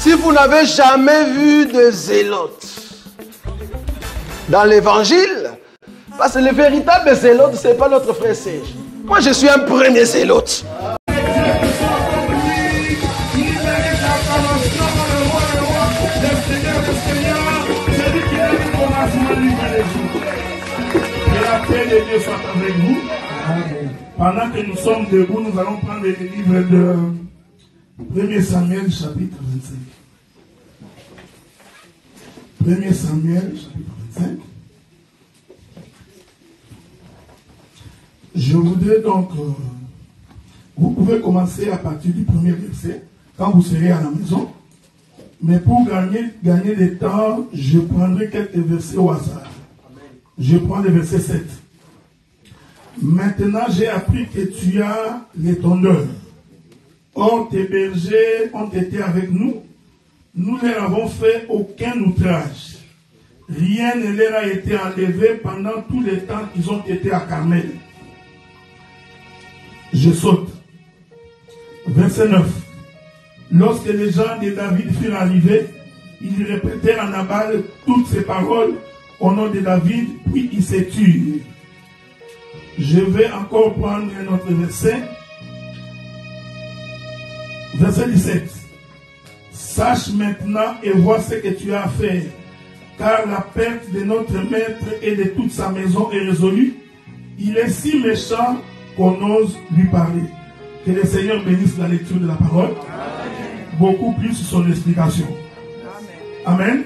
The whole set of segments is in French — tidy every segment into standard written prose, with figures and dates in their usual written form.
Si vous n'avez jamais vu de zélotes dans l'évangile, parce que le véritable zélote, ce n'est pas notre frère Serge. Moi, je suis un premier zélote. Que la paix de Dieu soit avec vous. Pendant que nous sommes debout, nous allons prendre le livre de 1 Samuel, chapitre 25. 1 Samuel, chapitre 25. Je voudrais donc... vous pouvez commencer à partir du premier verset, quand vous serez à la maison. Mais pour gagner du temps, je prendrai quelques versets au hasard. Je prends le verset 7. Maintenant, j'ai appris que tu as les tondeurs. Or, tes bergers ont été avec nous. Nous ne leur avons fait aucun outrage. Rien ne leur a été enlevé pendant tout le temps qu'ils ont été à Carmel. Je saute. Verset 9. Lorsque les gens de David furent arrivés, ils répétèrent à Nabal toutes ces paroles au nom de David, puis ils se turent. Je vais encore prendre un autre verset. Verset 17. Sache maintenant et vois ce que tu as à faire, car la perte de notre maître et de toute sa maison est résolue. Il est si méchant qu'on ose lui parler. Que le Seigneur bénisse la lecture de la parole. Amen. Beaucoup plus son explication. Amen. Amen.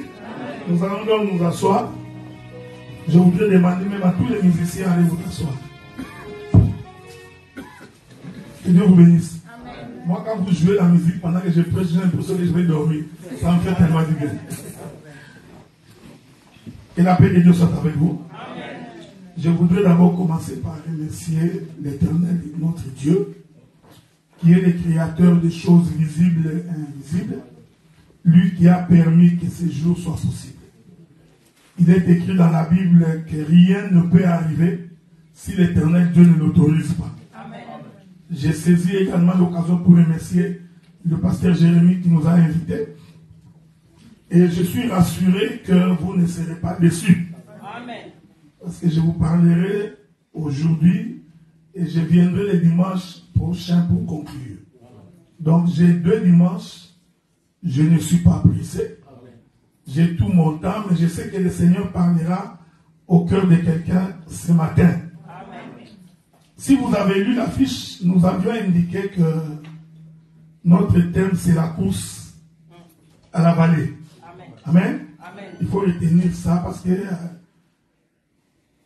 Nous allons donc nous asseoir. Je voudrais demander même à tous les musiciens d'aller vous asseoir. Que Dieu vous bénisse. Amen. Moi, quand vous jouez la musique pendant que je prêche, j'ai l'impression que je vais dormir. Ça me fait tellement du bien. Que la paix de Dieu soit avec vous. Amen. Je voudrais d'abord commencer par remercier l'Éternel, notre Dieu, qui est le créateur des choses visibles et invisibles, lui qui a permis que ces jours soient possibles. Il est écrit dans la Bible que rien ne peut arriver si l'Éternel Dieu ne l'autorise pas. Amen. J'ai saisi également l'occasion pour remercier le pasteur Jérémie qui nous a invités. Et je suis rassuré que vous ne serez pas déçus. Amen. Parce que je vous parlerai aujourd'hui et je viendrai le dimanche prochain pour conclure. Donc j'ai 2 dimanches, je ne suis pas pressé. J'ai tout mon temps, mais je sais que le Seigneur parlera au cœur de quelqu'un ce matin. Amen. Si vous avez lu l'affiche, nous avions indiqué que notre thème c'est la course à la vallée. Amen. Amen. Amen. Il faut retenir ça parce que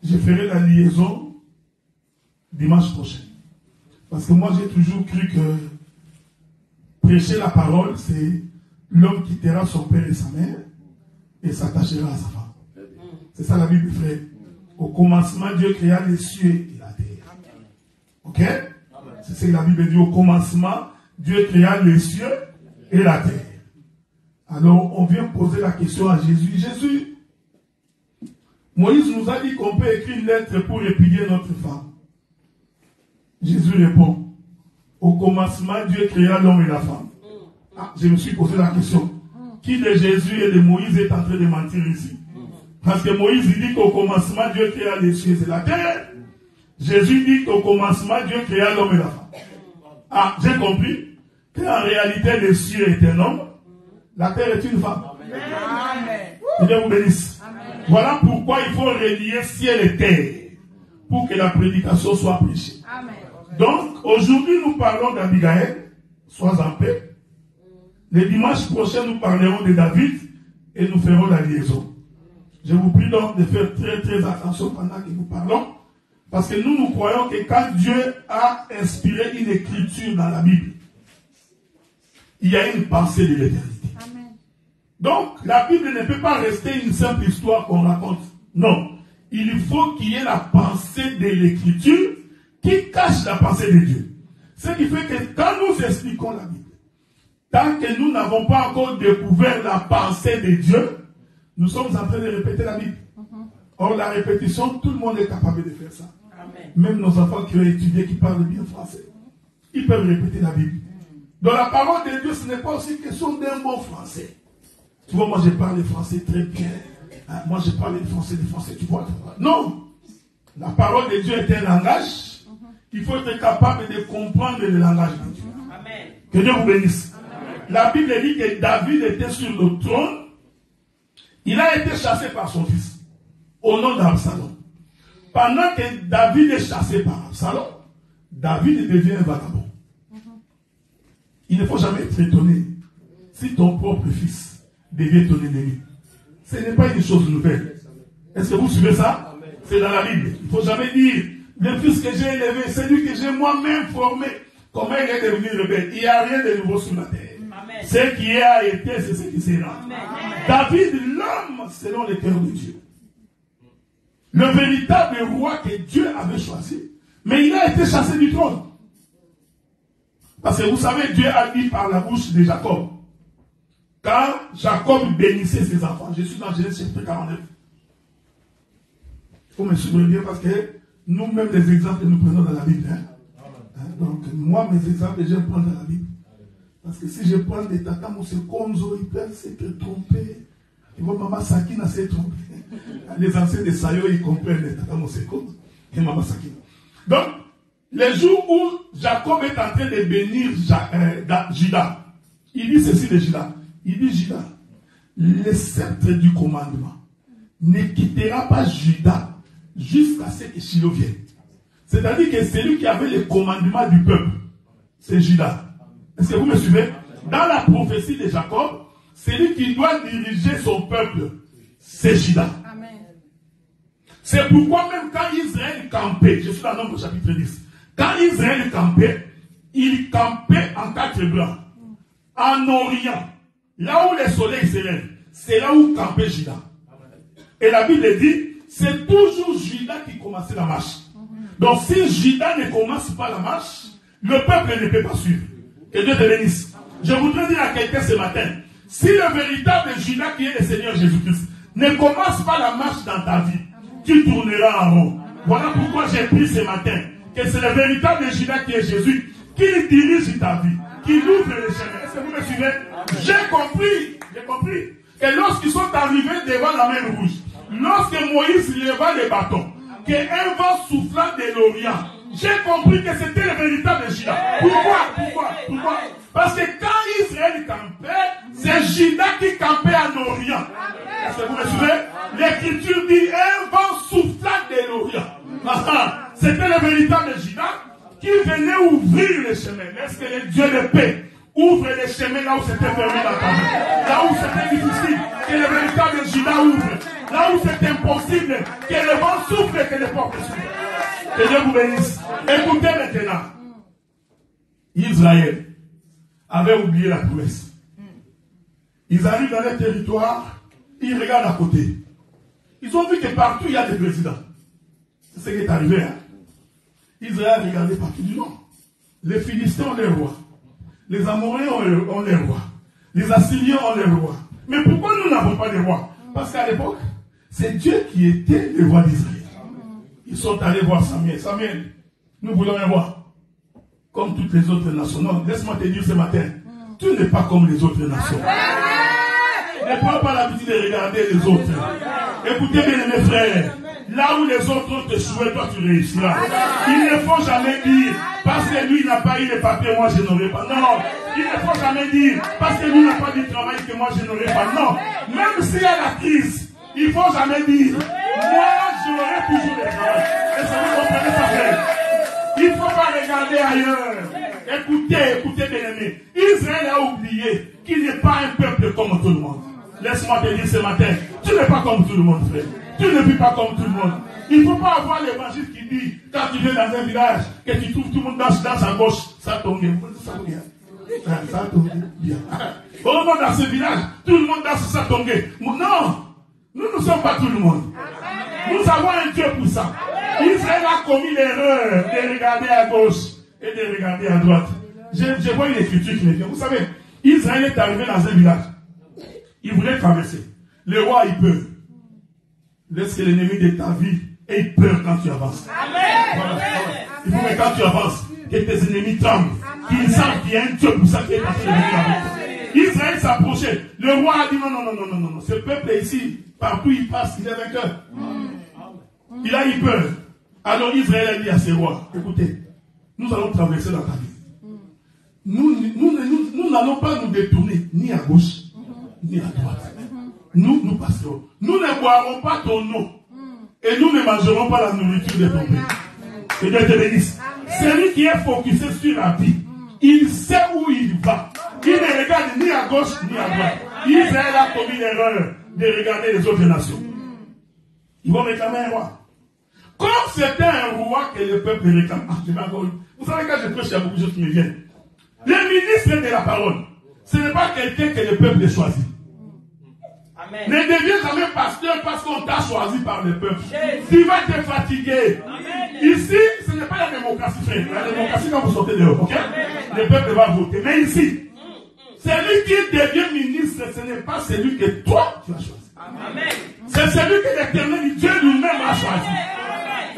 je ferai la liaison dimanche prochain. Parce que moi j'ai toujours cru que prêcher la parole, c'est l'homme quittera son père et sa mère et s'attachera à sa femme. C'est ça la Bible fait. Au commencement, Dieu créa les cieux et la terre. Ok? C'est ce que la Bible dit. Au commencement, Dieu créa les cieux et la terre. Alors, on vient poser la question à Jésus. Jésus, Moïse nous a dit qu'on peut écrire une lettre pour répudier notre femme. Jésus répond, au commencement, Dieu créa l'homme et la femme. Ah, je me suis posé la question. Qui de Jésus et de Moïse est en train de mentir ici? Parce que Moïse dit qu'au commencement, Dieu créa les cieux et la terre. Jésus dit qu'au commencement, Dieu créa l'homme et la femme. Ah, j'ai compris qu'en réalité, les cieux est un homme, la terre est une femme. Amen. Que Dieu vous bénisse. Amen. Voilà pourquoi il faut relier ciel et terre pour que la prédication soit prêchée. Amen. Donc, aujourd'hui, nous parlons d'Abigail. Sois en paix. Le dimanche prochain, nous parlerons de David et nous ferons la liaison. Je vous prie donc de faire très très attention pendant que nous parlons. Parce que nous croyons que quand Dieu a inspiré une écriture dans la Bible, il y a une pensée de l'éternité. Amen. Donc, la Bible ne peut pas rester une simple histoire qu'on raconte. Non. Il faut qu'il y ait la pensée de l'écriture qui cache la pensée de Dieu. Ce qui fait que quand nous expliquons la Bible, tant que nous n'avons pas encore découvert la pensée de Dieu, nous sommes en train de répéter la Bible. Or, la répétition, tout le monde est capable de faire ça. Amen. Même nos enfants qui ont étudié, qui parlent bien français, ils peuvent répéter la Bible. Dans la parole de Dieu, ce n'est pas aussi question d'un bon français. Tu vois, moi je parle le français très bien. Hein, moi je parle le français, tu vois. Non. La parole de Dieu est un langage. Il faut être capable de comprendre le langage de Dieu. Amen. Que Dieu vous bénisse. Amen. La Bible dit que David était sur le trône. Il a été chassé par son fils. Au nom d'Absalom. Pendant que David est chassé par Absalom, David devient un vagabond. Il ne faut jamais être étonné si ton propre fils devient ton ennemi. Ce n'est pas une chose nouvelle. Est-ce que vous suivez ça? C'est dans la Bible. Il ne faut jamais dire, le fils que j'ai élevé, celui que j'ai moi-même formé, comment il est devenu rebelle. Il n'y a rien de nouveau sur la terre. Amen. Ce qui a été, c'est ce qui sera. Amen. David, l'homme selon le cœur de Dieu. Le véritable roi que Dieu avait choisi. Mais il a été chassé du trône. Parce que vous savez, Dieu a dit par la bouche de Jacob. Quand Jacob bénissait ses enfants, je suis dans Genèse chapitre 49. Il faut me suivre bien parce que nous-mêmes, les exemples que nous prenons dans la Bible. Donc, moi, mes exemples, j'aime prendre dans la Bible. Parce que si je prends des Tata Mosekonzo, ils peuvent s'être trompés. Et votre maman Sakina s'est trompée. Les anciens de Sayo, ils comprennent les Tata Mosekonzo et maman Sakina. Donc, les jours où Jacob est en train de bénir Juda, il dit ceci de Juda. Il dit Juda, le sceptre du commandement ne quittera pas Juda jusqu'à ce que Shiloh vienne. C'est-à-dire que celui qui avait le commandement du peuple, c'est Juda. Est-ce que vous me suivez? Dans la prophétie de Jacob, celui qui doit diriger son peuple, c'est Juda. Amen. C'est pourquoi même quand Israël campait, je suis dans Nombre chapitre 10, quand Israël campait, il campait en quatre blancs. En Orient, là où le soleil se lève, c'est là où campait Juda. Et la Bible dit, c'est toujours Juda qui commençait la marche. Donc si Juda ne commence pas la marche, le peuple ne peut pas suivre. Que Dieu te bénisse. Je voudrais dire à quelqu'un ce matin, si le véritable Juda qui est le Seigneur Jésus-Christ ne commence pas la marche dans ta vie, tu tourneras en rond. Voilà pourquoi j'ai pris ce matin que c'est le véritable Juda qui est Jésus, qui dirige ta vie, qui ouvre les chemins. Est-ce que vous me suivez? J'ai compris que lorsqu'ils sont arrivés devant la mer Rouge, lorsque Moïse leva le bâton, qu'un vent soufflant de l'Orient, j'ai compris que c'était le véritable Juda. Pourquoi? Parce que quand Israël campait, c'est Juda qui campait en Orient. Est-ce que vous me suivez? L'Écriture dit un vent soufflant de l'Orient. C'était le véritable Juda qui venait ouvrir les chemins. Est-ce que le Dieu de paix ouvre les chemins là où c'était fermé dans ta vie, là où c'était difficile, que le véritable Juda ouvre, là où c'est impossible, que le vent souffle et que les portes s'ouvrent. Que Dieu vous bénisse. Écoutez maintenant. Israël avait oublié la promesse. Ils arrivent dans leur territoire, ils regardent à côté. Ils ont vu que partout il y a des présidents. C'est ce qui est arrivé. Hein? Israël a regardé partout du nord. Les Philistins ont les rois. Les Amoréens ont les rois. Les Assyriens ont les rois. Mais pourquoi nous n'avons pas de rois? Parce qu'à l'époque, c'est Dieu qui était le roi d'Israël. Ils sont allés voir Samuel. Samuel, nous voulons un roi. Comme toutes les autres nations. Non, laisse-moi te dire ce matin. Tu n'es pas comme les autres nations. Ne prends pas l'habitude de regarder les autres. Écoutez bien mes frères. Là où les autres ont échoué, toi tu réussiras. Il ne faut jamais dire, parce que lui n'a pas eu les papiers, moi je n'aurai pas. Non, il ne faut jamais dire, parce que lui n'a pas du travail, que moi je n'aurai pas. Non, même s'il y a la crise, il ne faut jamais dire, moi j'aurai toujours le travail. Est-ce que vous comprenez ça, frère? Il ne faut pas regarder ailleurs. Écoutez, bien-aimés. Israël a oublié qu'il n'est pas un peuple comme tout le monde. Laisse-moi te dire ce matin, tu n'es pas comme tout le monde, frère. Tu ne vis pas comme tout le monde. Il ne faut pas avoir l'évangile qui dit, quand tu viens dans un village, que tu trouves tout le monde dans sa gauche, ça tombe bien. Ça tombe bien. Au moment dans ce village, tout le monde danse, ça tombe bien. Non, nous ne sommes pas tout le monde. Nous avons un Dieu pour ça. Israël a commis l'erreur de regarder à gauche et de regarder à droite. Je vois une écriture qui me vient. Vous savez, Israël est arrivé dans un village. Il voulait traverser. Le roi, il peut. Laisse que l'ennemi de ta vie ait peur quand tu avances. Amen. Voilà. Il faut que quand tu avances, que tes ennemis tremblent. Qu'ils savent qu'il y a un Dieu pour ça qui est passé de venir avec eux. Israël s'approchait. Le roi a dit non. Ce peuple est ici. Partout il passe, il est vainqueur. Il a eu peur. Alors Israël a dit à ses rois, écoutez, nous allons traverser dans ta ville. Nous n'allons pas nous détourner ni à gauche, ni à droite. Nous passerons. Nous ne boirons pas ton eau. Et nous ne mangerons pas la nourriture de ton pays. Que Dieu te bénisse. Celui qui est focusé sur la vie, il sait où il va. Il ne regarde ni à gauche ni à droite. Israël a commis l'erreur de regarder les autres nations. Ils vont réclamer un roi. Comme c'était un roi que le peuple réclame. Vous savez, quand je prêche, il y a beaucoup de choses qui me viennent. Le ministre de la parole, ce n'est pas quelqu'un que le peuple choisit. Amen. Ne deviens jamais pasteur parce qu'on t'a choisi par le peuple. Tu vas te fatiguer. Amen. Ici, ce n'est pas la démocratie, frère. La démocratie, quand vous sortez dehors, ok? Le peuple va voter. Mais ici, celui qui devient ministre, ce n'est pas celui que toi, tu as choisi. Amen. C'est celui que l'Éternel, Dieu lui-même a choisi.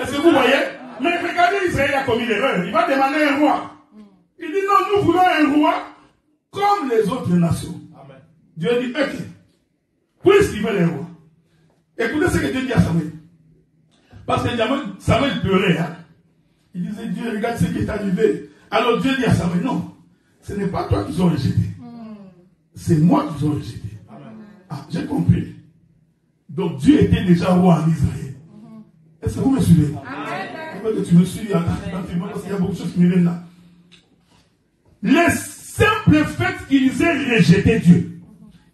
Est-ce que vous voyez? Mais regardez, Israël a commis l'erreur. Il va demander un roi. Il dit non, nous voulons un roi comme les autres nations. Amen. Dieu dit, ok. Puisqu'il veut un roi. Écoutez ce que Dieu dit à Samuel. Parce que Samuel pleurait. Hein? Il disait, Dieu, regarde ce qui est arrivé. Alors Dieu dit à Samuel, non, ce n'est pas toi qu'ils ont rejeté. C'est moi qu'ils ont rejeté. Ah, j'ai compris. Donc Dieu était déjà roi en Israël. Est-ce que vous me suivez? Amen. Tu me suis parce qu'il y a beaucoup de choses qui me viennent là. Le simple fait qu'ils aient rejeté Dieu,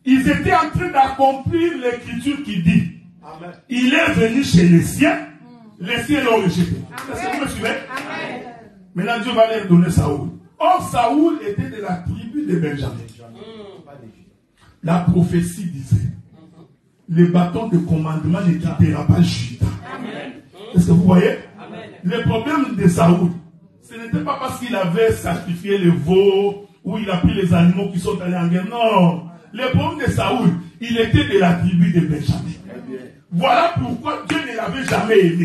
ils étaient en train d'accomplir l'écriture qui dit, Amen. Il est venu chez les siens l'ont rejeté. Est-ce que vous me suivez? Amen. Maintenant Dieu va leur donner Saoul. Or Saoul était de la tribu de Benjamin. La prophétie disait, le bâton de commandement ne quittera pas Juda. Est-ce que vous voyez? Amen. Le problème de Saoul, ce n'était pas parce qu'il avait sacrifié les veaux ou il a pris les animaux qui sont allés en guerre. Non. Le problème de Saoul, il était de la tribu de Benjamin. Voilà pourquoi Dieu ne l'avait jamais aimé.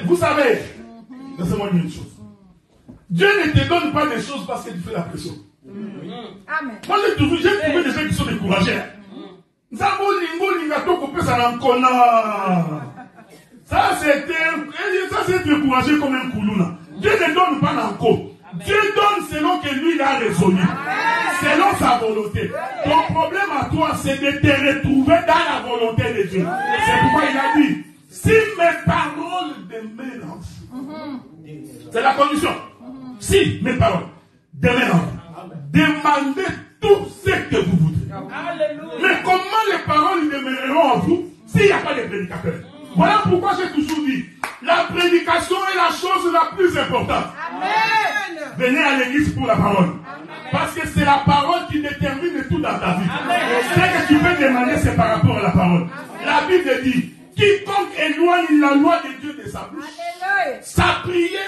Vous savez, laissez-moi dire une chose. Dieu ne te donne pas des choses parce que tu fais la pression. Amen. Moi, j'ai trouvé des gens qui sont découragés. Ça, c'est être découragé comme un koulouna. Dieu ne donne pas l'enco. Dieu donne selon que lui il a résolu. Selon sa volonté. Ton problème à toi, c'est de te retrouver dans la volonté de Dieu. C'est pourquoi il a dit, si mes paroles demeurent, c'est la condition. Si mes paroles demeurent, demandez tout ce que vous voudrez. Mais comment les paroles demeureront en vous s'il n'y a pas de prédicateur? Voilà pourquoi j'ai toujours dit, la prédication est la chose la plus importante. Amen. Venez à l'église pour la parole. Amen. Parce que c'est la parole qui détermine tout dans ta vie. Ce que tu peux demander, c'est par rapport à la parole. Amen. La Bible dit, quiconque éloigne la loi de Dieu de sa bouche, sa prière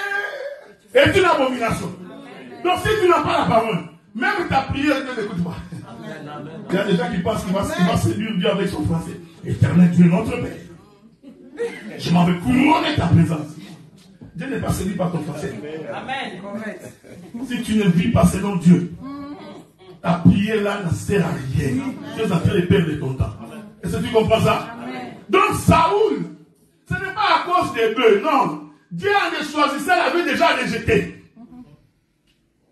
est une abomination. Amen. Donc si tu n'as pas la parole, même ta prière ne l'écoute pas. Il y a des gens qui pensent qu'il va séduire Dieu avec son français. Éternel Dieu, notre Père. Je m'en vais couronner ta présence. Dieu n'est pas séduit par ton français. Amen. Si tu ne vis pas selon Dieu, ta prière là ne sert à rien. Tu es en train de perdre ton temps. Est-ce que tu comprends ça? Amen. Donc Saoul, ce n'est pas à cause des bœufs, non. Dieu en a choisi ça, l'avait déjà rejeté.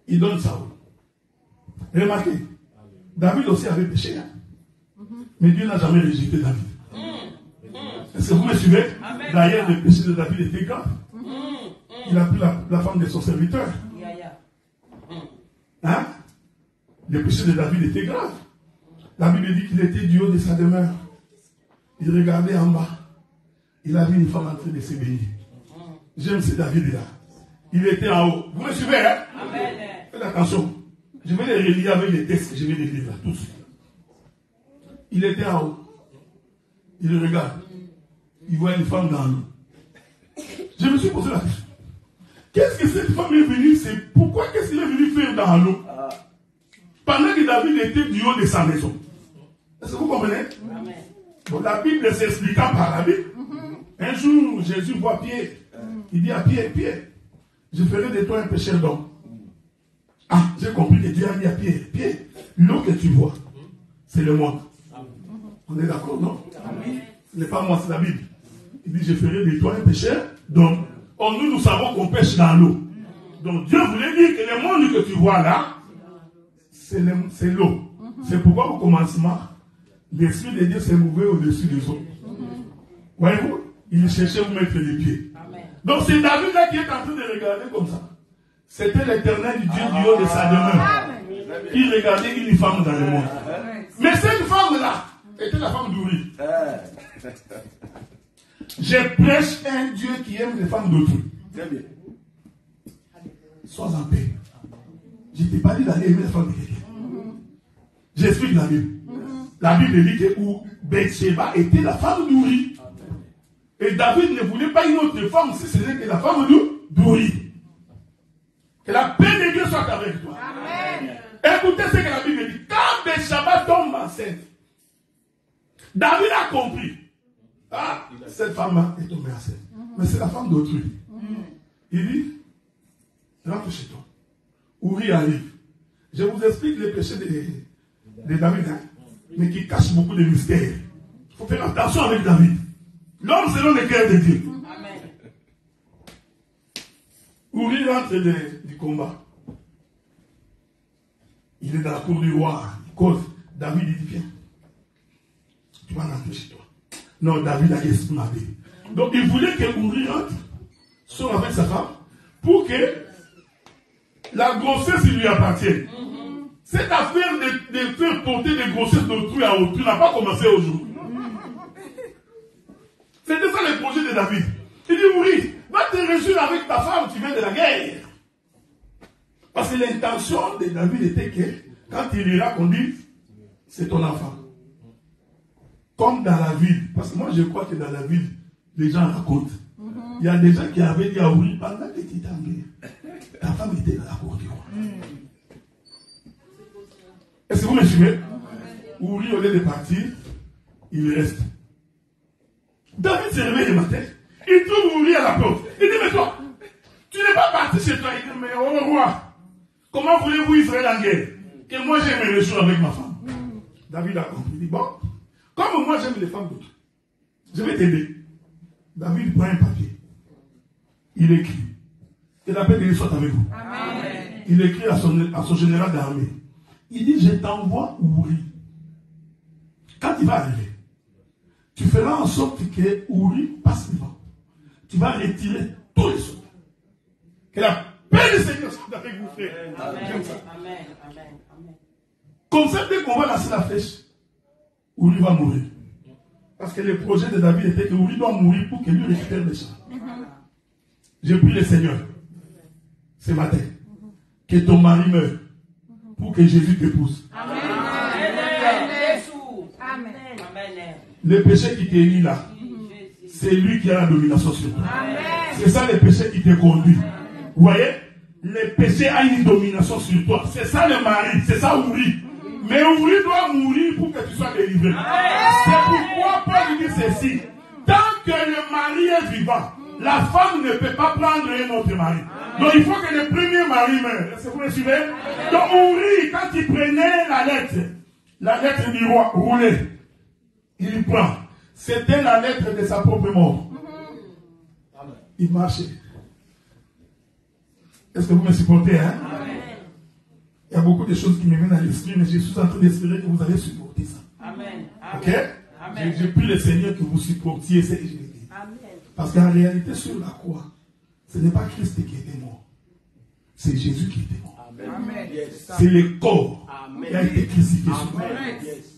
Il donne Saoul. Remarquez, David aussi avait péché. Mais Dieu n'a jamais rejeté David. Est-ce que vous me suivez? D'ailleurs, le péché de David était grave. Il a pris la femme de son serviteur. Hein? Le péché de David était grave. La Bible dit qu'il était du haut de sa demeure. Il regardait en bas. Il a vu une femme en train de se baigner. J'aime ce David-là. Il était en haut. Vous me suivez, hein? Faites attention. Je vais les relire avec les textes que je vais les lire là, tous. Il était en haut. Il regarde. Il voit une femme dans l'eau. Je me suis posé la question. Qu'est-ce que cette femme est venue? Pourquoi qu'est-ce qu'il est venu faire dans l'eau? Pendant que David était du haut de sa maison. Est-ce que vous comprenez? Bon, la Bible s'expliquant par la Bible. Un jour, Jésus voit Pierre. Il dit à Pierre, Pierre, je ferai de toi un pécheur d'homme. Ah, j'ai compris que Dieu a dit à Pierre, Pierre, l'eau que tu vois, c'est le monde. On est d'accord, non? Ce n'est pas moi, c'est la Bible. Il dit, je ferai de toi un pécheur. Donc, nous savons qu'on pêche dans l'eau. Donc, Dieu voulait dire que le monde que tu vois là, c'est l'eau. C'est pourquoi au commencement, l'Esprit de Dieu s'est mouvé au-dessus des eaux. Voyez-vous? Il cherchait où mettre les pieds. Donc, c'est David là qui est en train de regarder comme ça. C'était l'Éternel du Dieu du haut de sa demeure. Il regardait une femme dans le monde. Mais cette femme-là était la femme d'Uri. Je prêche un Dieu qui aime les femmes d'autrui. Très bien. Sois en paix. Je ne t'ai pas dit d'aller aimer les femmes de quelqu'un. J'explique la Bible. La Bible dit que Bathsheba était la femme d'Uri. Et David ne voulait pas une autre femme si ce n'est que la femme d'Uri. Que la paix de Dieu soit avec toi. Amen. Écoutez ce que la Bible dit. Quand Bathsheba tombe enceinte, David a compris. Ah, cette femme est tombée enceinte. Mais c'est la femme d'autrui. Il dit, rentre chez toi. Uri arrive. Je vous explique les péchés de David, hein, mais qui cachent beaucoup de mystères. Il faut faire attention avec David. L'homme selon le cœur de Dieu. Amen. Uri rentre du combat. Il est dans la cour du roi. Il cause. David dit, viens. Tu vas rentrer chez toi. Non, David a estimé. Donc il voulait que Uri rentre, soit avec sa femme, pour que la grossesse lui appartienne. Cette affaire de faire porter des grossesses d'autrui à autrui n'a pas commencé aujourd'hui. C'était ça le projet de David. Il dit, Uri, va te réjouir avec ta femme, tu viens de la guerre. Parce que l'intention de David était que, quand il ira conduire, c'est ton enfant. Comme dans la ville. Parce que moi, je crois que dans la ville, les gens racontent. Il y a des gens qui avaient dit à Uri, pendant que tu étais en guerre, ta femme était dans la cour du roi. Est-ce que vous me suivez? Uri, au lieu de partir, il reste. David s'est réveillé le matin. Il trouve Uri à la porte. Il dit, mais toi, tu n'es pas parti chez toi. Il dit, mais oh roi, comment voulez-vous Israël en guerre? Que moi j'aime les choses avec ma femme. David a compris. Il dit, bon, comme moi j'aime les femmes d'autres, je vais t'aider. David prend un papier. Il écrit. Et la paix de Dieu soit avec vous. Amen. Il écrit à son général d'armée. Il dit, je t'envoie Uri. Quand il va arriver, tu feras en sorte que Uri passe devant. Tu vas retirer tous les soldats. Que la paix du Seigneur soit avec vous, frère. Amen. Amen. Comme ça, dès qu'on va lancer la flèche, Uri va mourir. Parce que le projet de David était que Uri doit mourir pour que lui récupère les champs. Je prie le Seigneur ce matin que ton mari meure pour que Jésus t'épouse. Amen. Le péché qui t'est mis là, c'est lui qui a la domination sur toi. C'est ça le péché qui te conduit. Vous voyez? Le péché a une domination sur toi. C'est ça le mari, c'est ça Uri. Mais Uri doit mourir pour que tu sois délivré. C'est pourquoi Paul dit ceci. Tant que le mari est vivant, la femme ne peut pas prendre un autre mari. Donc il faut que le premier mari meure. Est-ce que vous me suivez? Donc Uri, quand il prenait la lettre du roi roulée, il prend. C'était la lettre de sa propre mort. Il marchait. Est-ce que vous me supportez, hein? Il y a beaucoup de choses qui me viennent à l'esprit, mais je suis en train d'espérer que vous allez supporter ça. Amen. Ok? Amen. Je prie le Seigneur que vous supportiez ce que je dis. Parce qu'en réalité, sur la croix, ce n'est pas Christ qui était mort. C'est Jésus qui était mort. Amen. C'est le corps qui a été crucifié sur la croix.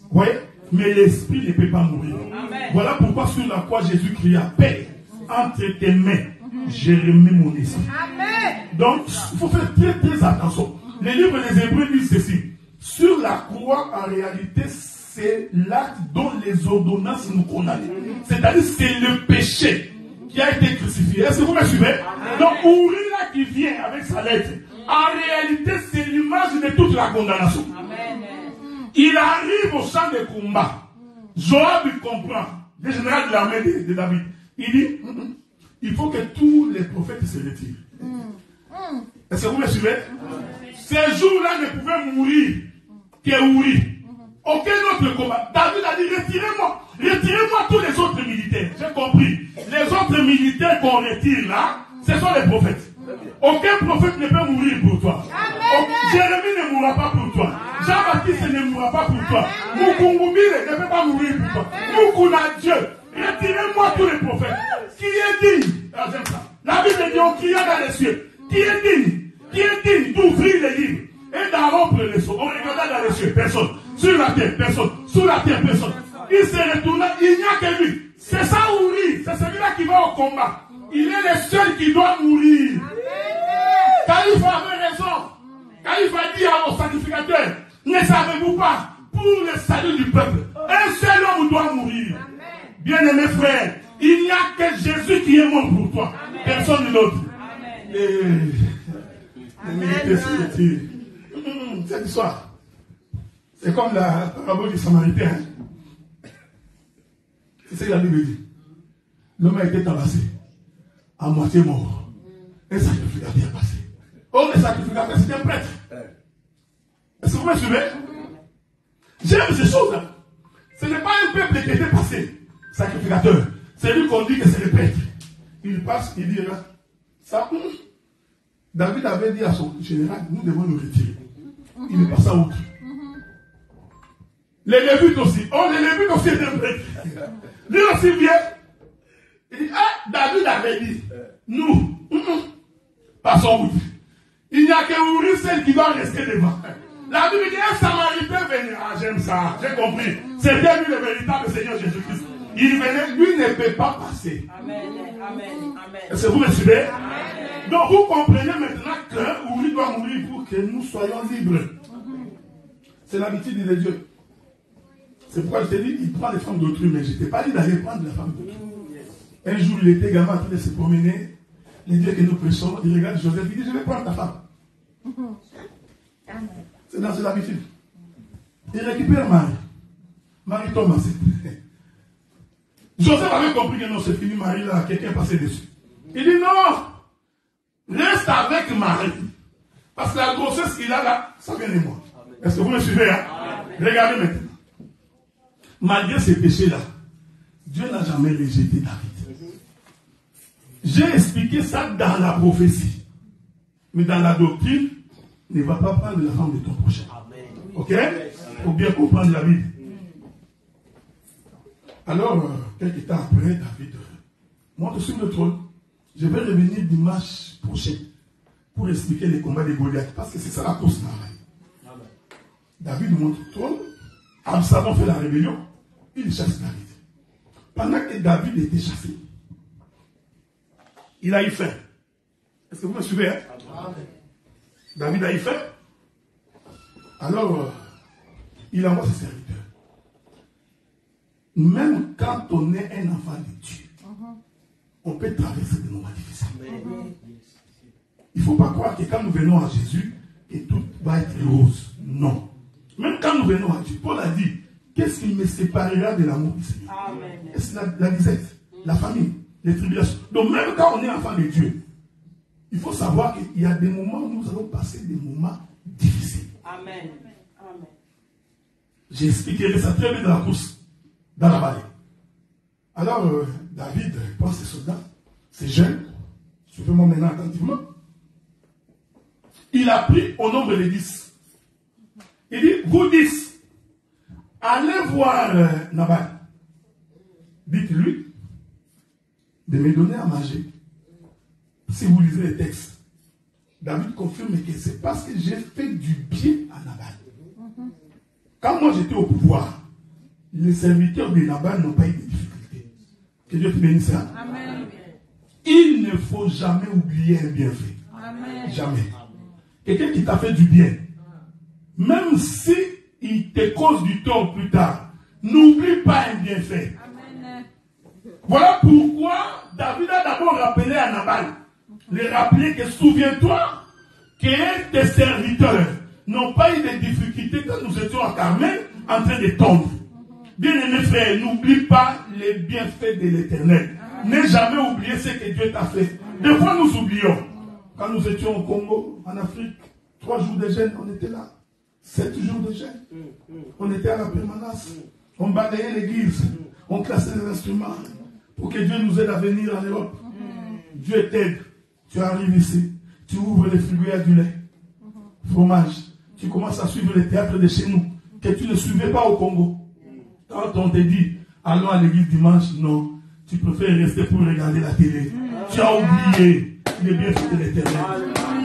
Vous voyez? Mais l'esprit ne peut pas mourir. Amen. Voilà pourquoi sur la croix, Jésus cria, Père, entre tes mains, j'ai remis mon esprit. Amen. Donc, il faut faire très très attention. Les livres des Hébreux disent ceci. Sur la croix, en réalité, c'est l'acte dont les ordonnances nous condamnent. C'est-à-dire, c'est le péché qui a été crucifié. Est-ce que vous me suivez? Amen. Donc, Uri là qui vient avec sa lettre, en réalité, c'est l'image de toute la condamnation. Amen. Il arrive au champ de combat. Joab comprend, le général de l'armée de David. Il dit, il faut que tous les prophètes se retirent. Est-ce que vous me suivez? Ces jours-là ne pouvaient mourir que Uri. Aucun autre combat. David a dit, retirez-moi tous les autres militaires. J'ai compris. Les autres militaires qu'on retire là, ce sont les prophètes. Aucun prophète ne peut mourir pour toi. Jérémie ne mourra pas pour toi. Jean-Baptiste ne mourra pas pour toi. Mukungumile ne peut pas mourir pour toi. Mukuna Dieu. Retirez-moi tous les prophètes. Qui est digne? Ah, j'aime ça. La Bible dit, on cria dans les cieux. Qui est digne d'ouvrir les livres et d'en rompre les sceaux? On regarda dans les cieux, personne. Sur la terre, personne. Sous la terre, personne. Il se retourna, il n'y a que lui. C'est ça Uri. C'est celui-là qui va au combat. Il est le seul qui doit mourir. Calife avait raison. Calife a dit aux sacrificateurs, ne savez-vous pas, pour le salut du peuple, un seul homme doit mourir. Bien-aimés frères, il n'y a que Jésus qui est mort pour toi. Personne d'autre. Cette histoire, c'est comme la parabole du Samaritain. C'est ce que la Bible dit. L'homme a été tabassé, à moitié mort. Un sacrificateur est passé. Oh, le sacrificateur, c'est un prêtre. Est-ce que vous me suivez? J'aime ces choses-là. Ce n'est pas un peuple qui était passé, sacrificateur. C'est lui qu'on dit que c'est le prêtre. Il passe, il dit là, ça, David avait dit à son général, nous devons nous retirer. Il est passé à autre. Les Lévites aussi. Oh, les Lévites aussi étaient prêtres. Lui aussi vient. Il dit, ah, David avait dit, nous, passons outre. Il n'y a que Uri, celle qui doit rester devant. La Bible dit, un Samaritain venait. Ah, j'aime ça, j'ai compris. C'était lui le véritable Seigneur Jésus-Christ. Il venait, lui ne peut pas passer. Amen, amen, amen. Est-ce que vous me suivez? Amen. Donc vous comprenez maintenant que Uri doit mourir pour que nous soyons libres. C'est l'habitude de Dieu. C'est pourquoi je t'ai dit, il prend les femmes d'autrui, mais je ne t'ai pas dit d'aller prendre la femme d'autrui. Un jour, il était également en train de se promener. Les dieux que nous prêchons, il regarde Joseph, il dit, je vais prendre ta femme. C'est dans l'habitude. Il récupère Marie. Marie tombe enceinte. Joseph avait compris que non, c'est fini, Marie là, quelqu'un est passé dessus. Il dit non, reste avec Marie. Parce que la grossesse qu'il a là, ça vient de moi. Est-ce que vous me suivez? Hein? Regardez maintenant. Malgré ces péchés-là, Dieu n'a jamais rejeté David. J'ai expliqué ça dans la prophétie. Mais dans la doctrine, ne va pas prendre la femme de ton prochain. Ok? Il faut bien comprendre la Bible. Alors, quelques temps après, David monte sur le trône. Je vais revenir dimanche prochain pour expliquer les combats de Goliath. Parce que c'est ça la course là. David monte au trône. Absalom fait la rébellion. Il chasse David. Pendant que David était chassé, il a eu faim. Est-ce que vous me suivez? Hein? David a eu faim. Alors, il envoie ses serviteurs. Même quand on est un enfant de Dieu, on peut traverser des moments difficiles. Il ne faut pas croire que quand nous venons à Jésus, que tout va être rose. Non. Même quand nous venons à Dieu, Paul a dit, qu'est-ce qui me séparera de l'amour du Seigneur? C'est la disette, la famille, les tribulations. Donc même quand on est enfant de Dieu, il faut savoir qu'il y a des moments où nous allons passer des moments difficiles. Amen. Amen. J'ai expliqué ça très bien dans la course, dans la vallée. Alors, David prend ses soldats, ses jeunes, suivez-moi maintenant attentivement. Il a pris au nombre de 10. Il dit, vous 10, allez voir Nabal. Dites-lui de me donner à manger. Si vous lisez les textes, David confirme que c'est parce que j'ai fait du bien à Nabal. Quand moi j'étais au pouvoir, les serviteurs de Nabal n'ont pas eu de difficultés. Que Dieu te bénisse. Amen. Il ne faut jamais oublier un bienfait. Amen. Jamais. Quelqu'un qui t'a fait du bien, même si il te cause du tort plus tard, n'oublie pas un bienfait. Amen. Voilà pourquoi David a d'abord rappelé à Nabal, lui rappeler que souviens-toi que tes serviteurs n'ont pas eu de difficultés quand nous étions à Carmel en train de tomber. Bien-aimés frères, n'oublie pas les bienfaits de l'Éternel. N'aie jamais oublié ce que Dieu t'a fait. Des fois nous oublions. Quand nous étions au Congo, en Afrique, 3 jours de jeûne, on était là. 7 jours de jeûne. On était à la permanence. On balayait l'église. On classait les instruments pour que Dieu nous aide à venir en Europe. Dieu t'aide. Tu arrives ici. Tu ouvres les frigos, il y a du lait, fromage. Tu commences à suivre les théâtres de chez nous que tu ne suivais pas au Congo. Quand on te dit, allons à l'église dimanche, non. Tu préfères rester pour regarder la télé. Tu as oublié les bienfaits de l'Éternel.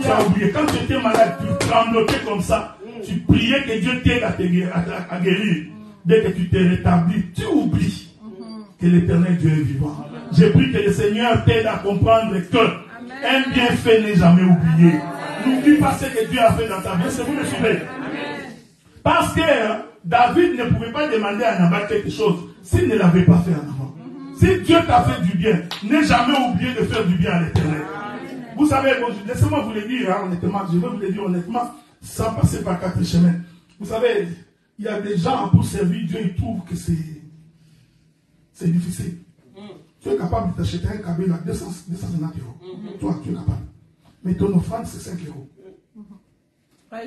Tu as oublié. Quand tu étais malade, tu tremblotais comme ça. Tu priais que Dieu t'aide à guérir. Dès que tu t'es rétabli, tu oublies que l'Éternel Dieu est vivant. J'ai pris que le Seigneur t'aide à comprendre que un bienfait n'est jamais oublié. N'oublie pas ce que Dieu a fait dans ta vie. C'est vous me suivez. Parce que David ne pouvait pas demander à Nabal quelque chose s'il ne l'avait pas fait en avant. Si Dieu t'a fait du bien, n'aie jamais oublié de faire du bien à l'Éternel. Vous savez, bon, laissez-moi vous le dire honnêtement, je vais vous le dire honnêtement, sans passer par 4 chemins. Vous savez, il y a des gens pour servir Dieu, ils trouvent que c'est difficile. Tu es capable de t'acheter un cabine à 250 €. Toi, tu es capable. Mais ton offrande, c'est 5 €.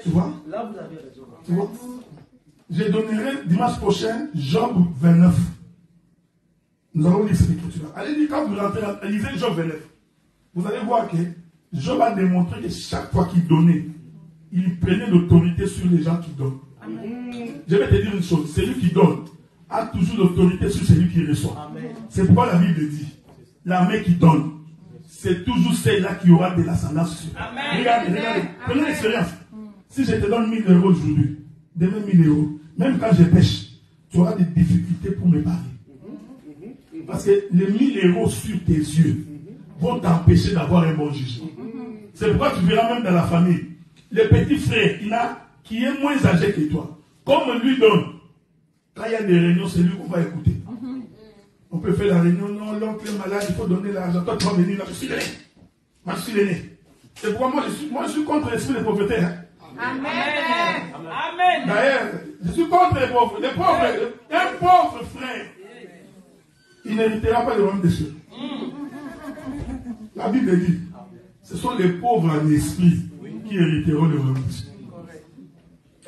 Tu vois? Là, vous avez raison. Tu vois? Je donnerai dimanche prochain Job 29. Nous allons lire cette écriture. Allez lire quand vous rentrez, lisez Job 29. Vous allez voir que Job a démontré que chaque fois qu'il donnait, il prenait l'autorité sur les gens qui donnent. Amen. Je vais te dire une chose, celui qui donne a toujours l'autorité sur celui qui reçoit. C'est pourquoi la Bible dit, la main qui donne, c'est toujours celle-là qui aura de l'ascendance sur. Regardez, prenez l'expérience. Si je te donne 1000 € aujourd'hui, demain 1000 €, même quand je pêche, tu auras des difficultés pour me parler. Parce que les 1000 € sur tes yeux vont t'empêcher d'avoir un bon jugement. C'est pourquoi tu verras même dans la famille, le petit frère qui est moins âgé que toi, comme on lui donne, quand il y a des réunions, c'est lui qu'on va écouter. On peut faire la réunion, non, l'oncle est malade, il faut donner l'argent, toi tu vas venir là, je suis l'aîné. Moi je suis l'aîné. C'est pourquoi moi je suis contre l'esprit de pauvreté. Hein. Amen. Amen. D'ailleurs, je suis contre les pauvres. Les pauvres, un pauvre frère, il n'héritera pas le royaume des cieux. La Bible dit, ce sont les pauvres en esprit qui hériteront le royaume des cieux.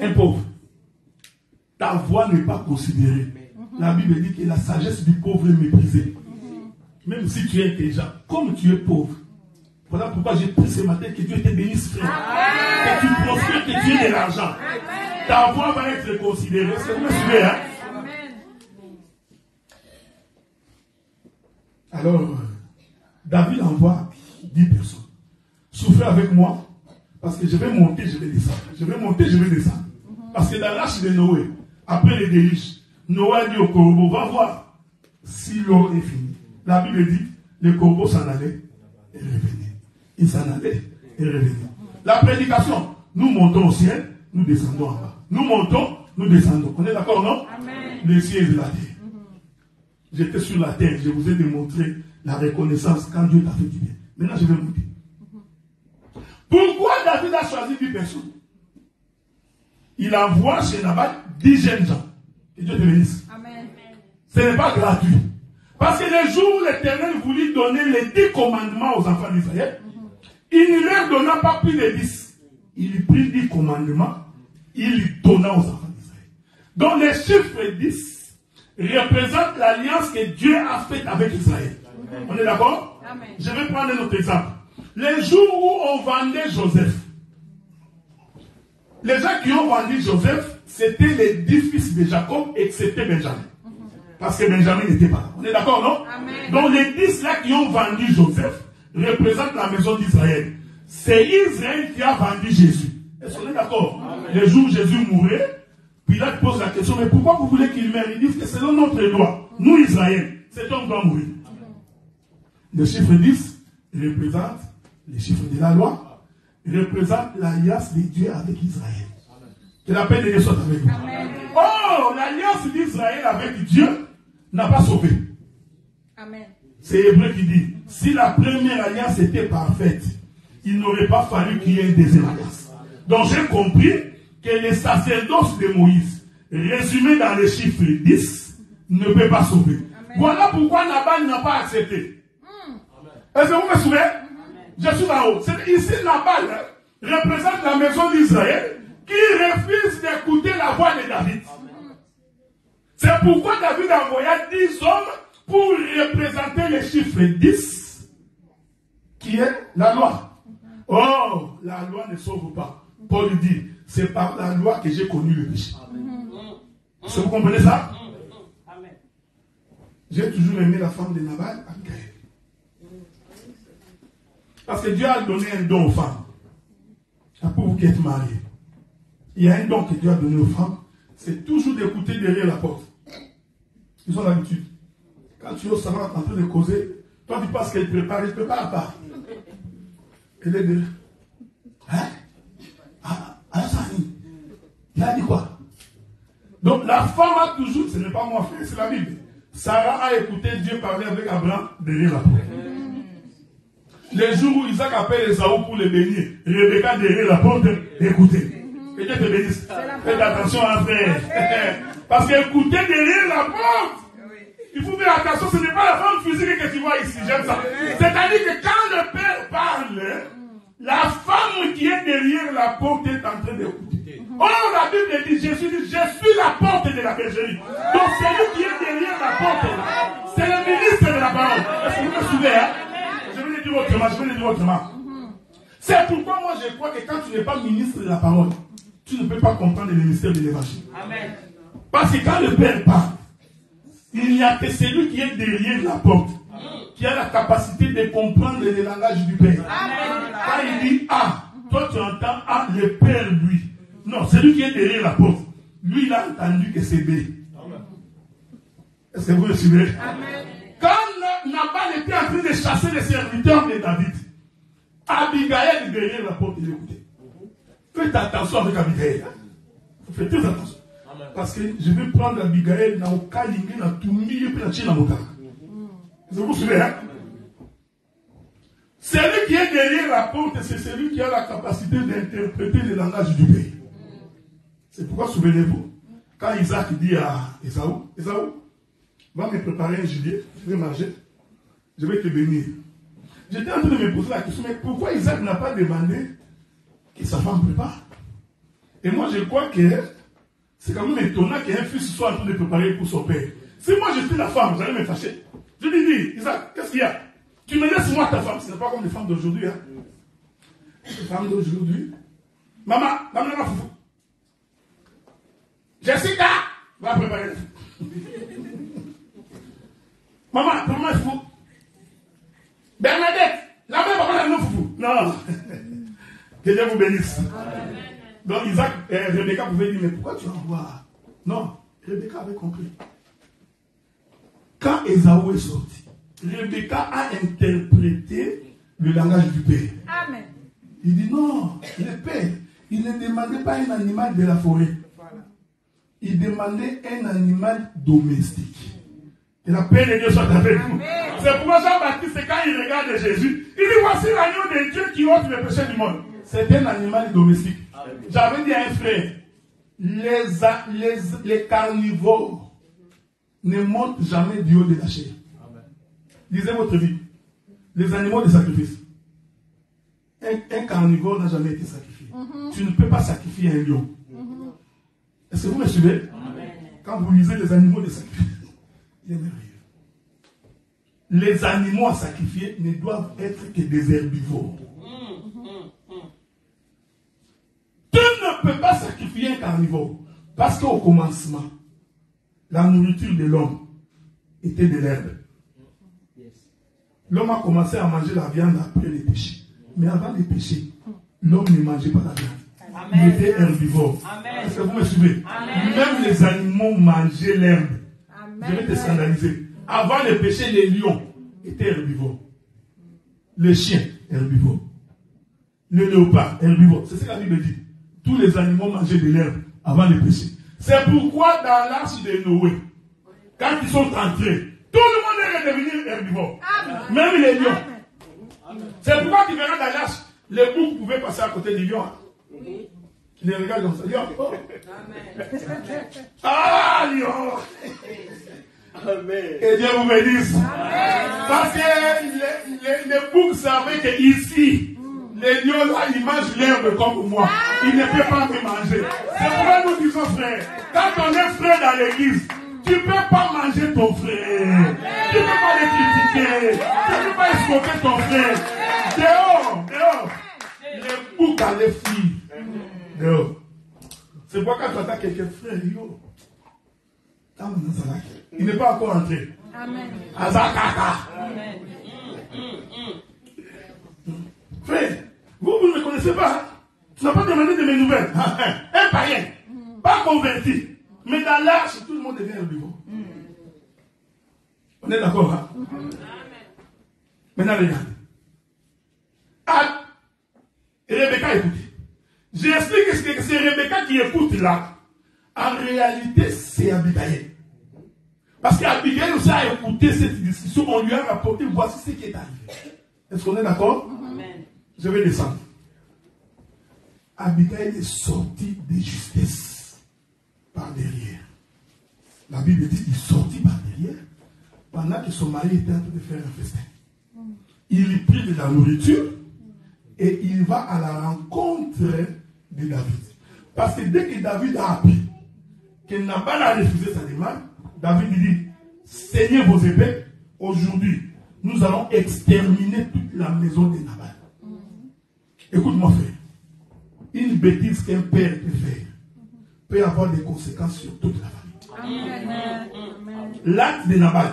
Un pauvre, ta voix n'est pas considérée. La Bible dit que la sagesse du pauvre est méprisée. Même si tu es intelligent, comme tu es pauvre. Voilà pourquoi j'ai pris ce matin que Dieu te bénisse, frère. Que tu prospères, que tu aies de l'argent. Ta voix va être considérée. C'est vous me suivez, hein? Alors, David envoie 10 personnes. Souffrez avec moi, parce que je vais monter, je vais descendre. Je vais monter, je vais descendre. Parce que dans l'arche de Noé, après les déluges, Noé dit au corbeau, va voir si l'eau est finie. La Bible dit, le corbeau s'en allait et revenait. Il s'en allait et revenait. La prédication, nous montons au ciel, nous descendons en bas. Nous montons, nous descendons. On est d'accord, non? Amen. Le ciel et la terre. J'étais sur la terre, je vous ai démontré la reconnaissance quand Dieu t'a fait du bien. Maintenant, je vais monter. Pourquoi David a choisi 10 personnes? Il envoie chez Nabal 10 jeunes gens. Que Dieu te bénisse. Amen. Ce n'est pas gratuit. Parce que le jour où l'Éternel voulut donner les 10 commandements aux enfants d'Israël, il ne leur donna pas plus de 10. Il prit 10 commandements, il les donna aux enfants d'Israël. Donc le chiffre 10 représente l'alliance que Dieu a faite avec Israël. Amen. On est d'accord? Je vais prendre un autre exemple. Le jour où on vendait Joseph, les gens qui ont vendu Joseph, c'était les 10 fils de Jacob, excepté Benjamin. Parce que Benjamin n'était pas là. On est d'accord, non? Amen. Donc les 10 là qui ont vendu Joseph représentent la maison d'Israël. C'est Israël qui a vendu Jésus. Est-ce qu'on est d'accord? Le jour où Jésus mourait, Pilate pose la question, mais pourquoi vous voulez qu'il meure? Ils disent que selon notre loi, nous Israël, cet homme doit mourir. Le chiffre 10 représente les chiffres de la loi, représente l'alliance de Dieu avec Israël. Que la paix de Dieu soit avec vous. Oh, l'alliance d'Israël avec Dieu n'a pas sauvé. Amen. C'est Hébreu qui dit, si la première alliance était parfaite, il n'aurait pas fallu qu'il y ait une deuxième alliance. Donc j'ai compris que le sacerdoce de Moïse, résumé dans les chiffres 10, ne peut pas sauver. Amen. Voilà pourquoi Nabal n'a pas accepté. Est-ce que vous me souvenez? Je suis en haut. Ici, Nabal représente la maison d'Israël qui refuse d'écouter la voix de David. C'est pourquoi David envoya 10 hommes pour représenter le chiffre 10, qui est la loi. Oh, la loi ne sauve pas. Paul dit, c'est par la loi que j'ai connu le péché. Est-ce que vous comprenez ça? J'ai toujours aimé la femme de Nabal, Abigail. Parce que Dieu a donné un don aux femmes. Pour vous qui êtes mariés, il y a un don que Dieu a donné aux femmes, c'est toujours d'écouter derrière la porte. Ils ont l'habitude. Quand tu es au salon en train de causer, toi tu penses qu'elle prépare, elle ne prépare pas. Elle est de... Hein? Ah, ça il a dit quoi? Donc la femme a toujours, ce n'est pas moi frère, c'est la Bible. Sarah a écouté Dieu parler avec Abraham derrière la porte. Les jours où Isaac appelle Esaü pour le bénir, Rebecca derrière la porte, écoutez. Que Dieu te bénisse. Faites attention à faire. Parce qu'écouter derrière la porte, il faut faire attention, ce n'est pas la femme physique que tu vois ici, j'aime ça. C'est-à-dire que quand le père parle, la femme qui est derrière la porte est en train d'écouter. Oh, la Bible dit, Jésus dit, je suis la porte de la bergerie. Donc celui qui est derrière la porte, c'est le ministre de la parole. Est-ce que vous me suivez, hein? Je vais le dire autrement, C'est pourquoi moi je crois que quand tu n'es pas ministre de la parole, tu ne peux pas comprendre le mystère de l'évangile. Amen. Parce que quand le Père parle, il n'y a que celui qui est derrière la porte, qui a la capacité de comprendre le langage du Père. Amen. Quand il dit A, toi tu entends A, le Père lui. Non, celui qui est derrière la porte, lui il a entendu que c'est B. Est-ce que vous me suivez? Amen. Quand Nabal était en train de chasser les serviteurs de David, Abigail derrière la porte, il écoutait. Faites attention avec Abigail. Faites très attention. Parce que je vais prendre Abigail dans le Kalingue, dans tout le milieu, puis dans Chine, dans vous vous souvenez, hein? Celui qui est derrière la porte, c'est celui qui a la capacité d'interpréter le langage du pays. C'est pourquoi, souvenez-vous, quand Isaac dit à Esaü, va me préparer un gibier, je vais manger, je vais te bénir. J'étais en train de me poser la question, mais pourquoi Isaac n'a pas demandé que sa femme prépare? Et moi je crois que c'est quand même étonnant qu'un fils soit en train de préparer pour son père. Si moi je suis la femme, j'allais me fâcher. Je lui dis, Isaac, qu'est-ce qu'il y a? Tu me laisses moi ta femme, ce n'est pas comme les femmes d'aujourd'hui. Hein? Les femmes d'aujourd'hui. Maman, foufou. Jessica, va préparer le foufou. Maman, foufou. Bernadette, la mère va prendre le foufou. Non. Que Dieu vous bénisse. Amen. Donc Isaac, Rebecca pouvait dire, mais pourquoi tu envoies? Non, Rebecca avait compris. Quand Esaü est sorti, Rebecca a interprété le langage du Père. Amen. Il dit non, le Père, il ne demandait pas un animal de la forêt. Voilà. Il demandait un animal domestique. Et la paix de Dieu soit avec vous. C'est pourquoi Jean-Baptiste, quand il regarde Jésus, il dit voici l'agneau de Dieu qui ôte le péché du monde. C'est un animal domestique. J'avais dit à un frère, les carnivores ne montent jamais du haut de la chair. Lisez votre vie. Les animaux de sacrifice. Un carnivore n'a jamais été sacrifié. Tu ne peux pas sacrifier un lion. Est-ce que vous me suivez? Quand vous lisez les animaux de sacrifice, il est merveilleux. Les animaux à sacrifier ne doivent être que des herbivores. Tu ne peux pas sacrifier un carnivore. Parce qu'au commencement, la nourriture de l'homme était de l'herbe. L'homme a commencé à manger la viande après le péché. Mais avant le péché, l'homme ne mangeait pas la viande. Amen. Il était herbivore. Est-ce que vous me suivez? Amen. Même les animaux mangeaient l'herbe. Je vais te scandaliser. Avant le péché, les lions étaient herbivores. Les chiens, herbivores. Le léopard, herbivore. C'est ce que la Bible dit. Tous les animaux mangeaient de l'herbe avant le péché. C'est pourquoi dans l'arche de Noé, quand ils sont entrés, tout le monde est redevenu herbivore. Amen. Même les lions. Amen. C'est pourquoi tu verras dans l'arche, les boucs pouvaient passer à côté des lions. Oui. Les regardes comme ça. Lion. Oh. Amen. Ah, lion. Amen. Et Dieu vous bénisse. Amen. Parce que les boucs savaient que ici, les lions là, ils mangent l'herbe comme moi. Ils ne peuvent pas me manger. C'est pourquoi nous disons, frère, quand on est frère dans l'église, tu ne peux pas manger ton frère. Tu ne peux pas le critiquer. Tu ne peux pas escroquer ton frère. Dehors, dehors. Les boucs allaient fuir. Dehors. C'est pourquoi quand tu attends quelqu'un, frère, yo. Il n'est pas encore entré. Amen. Azakaka. Amen. Frère, vous ne me connaissez pas. Tu n'as pas demandé de mes nouvelles. Un païen, pas converti. Mais dans l'âge, tout le monde devient un bureau. On est d'accord, hein? Maintenant, regardez. Ah, Rebecca, écoutez. J'explique que c'est Rebecca qui écoute là. En réalité, c'est Abigail. Parce qu'Abigail aussi a écouté cette discussion. On lui a rapporté, voici ce qui est arrivé. Est-ce qu'on est d'accord? Je vais descendre. Abigail est sortie de justesse par derrière. La Bible dit qu'il est sorti par derrière pendant que son mari était en train de faire un festin. Il lui prit de la nourriture et il va à la rencontre de David. Parce que dès que David a appris que Nabal a refusé sa demande, David dit, saignez vos épées, aujourd'hui, nous allons exterminer toute la maison de Nabal. Écoute-moi, frère. Une bêtise qu'un père peut faire peut avoir des conséquences sur toute la famille. L'acte de Nabal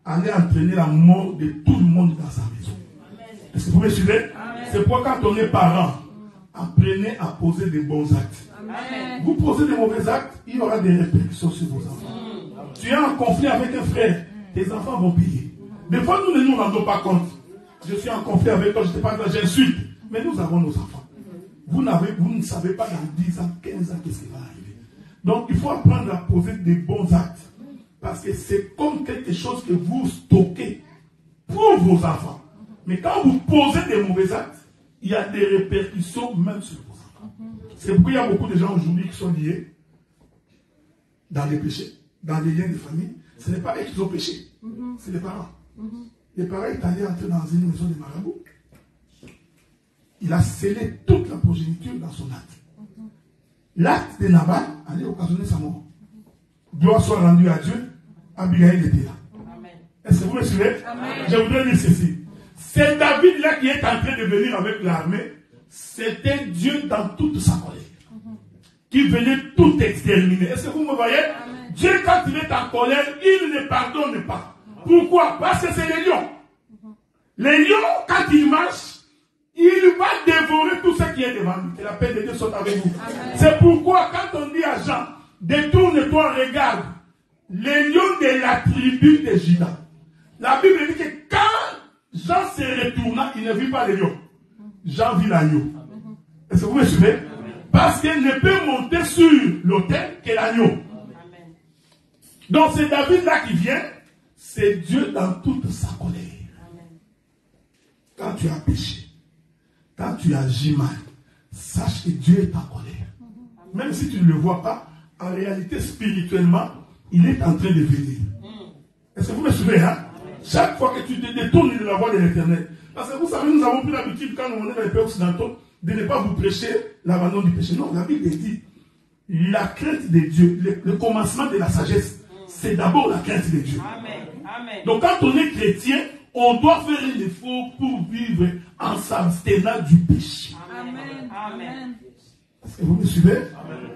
allait entraîner la mort de tout le monde dans sa maison. Est-ce que vous me suivez? C'est pourquoi quand on est parent, apprenez à poser des bons actes. Vous posez des mauvais actes, il y aura des répercussions sur vos enfants. Tu es en conflit avec un frère, tes enfants vont payer. Des fois, nous ne nous rendons pas compte. Je suis en conflit avec toi, je ne sais pas, j'insulte. Mais nous avons nos enfants. Vous ne savez pas dans 10 ans, 15 ans, qu'est-ce qui va arriver. Donc, il faut apprendre à poser des bons actes. Parce que c'est comme quelque chose que vous stockez pour vos enfants. Mais quand vous posez des mauvais actes, il y a des répercussions même sur vos enfants. C'est pourquoi il y a beaucoup de gens aujourd'hui qui sont liés dans les péchés, dans les liens de famille. Ce n'est pas eux qui ont péché, c'est les parents. Les parents sont allés entrer dans une maison de marabout. Il a scellé toute la progéniture dans son acte. L'acte de Nabal allait occasionner sa mort. Gloire soit rendue à Dieu. Abigail était là. Est-ce que vous me suivez? Je voudrais dire ceci. C'est David là qui est en train de venir avec l'armée. C'était Dieu dans toute sa colère. Qui venait tout exterminer. Est-ce que vous me voyez? Dieu, quand il est en colère, il ne pardonne pas. Pourquoi? Parce que c'est les lions. Les lions, quand ils marchent, il va dévorer tout ce qui est devant lui. Que la paix de Dieu soit avec vous. C'est pourquoi quand on dit à Jean, détourne-toi, regarde, les lions de la tribu de Juda. La Bible dit que quand Jean se retourna, il ne vit pas les lions. Jean vit l'agneau. Est-ce que vous me suivez? Parce qu'il ne peut monter sur l'autel que l'agneau. Donc c'est David là qui vient. C'est Dieu dans toute sa colère. Quand tu as péché, quand tu agis mal, sache que Dieu est en colère. Même si tu ne le vois pas, en réalité, spirituellement, il est en train de venir. Est-ce que vous me suivez, hein? Chaque fois que tu te détournes de la voie de l'Éternel. Parce que vous savez, nous avons pris l'habitude, quand on est dans les pays occidentaux, de ne pas vous prêcher l'abandon du péché. Non, la Bible dit, la crainte de Dieu, le commencement de la sagesse, c'est d'abord la crainte de Dieu. Amen. Donc quand on est chrétien, on doit faire un effort pour vivre en s'abstenant du péché. Amen. Est-ce que vous me suivez? Amen.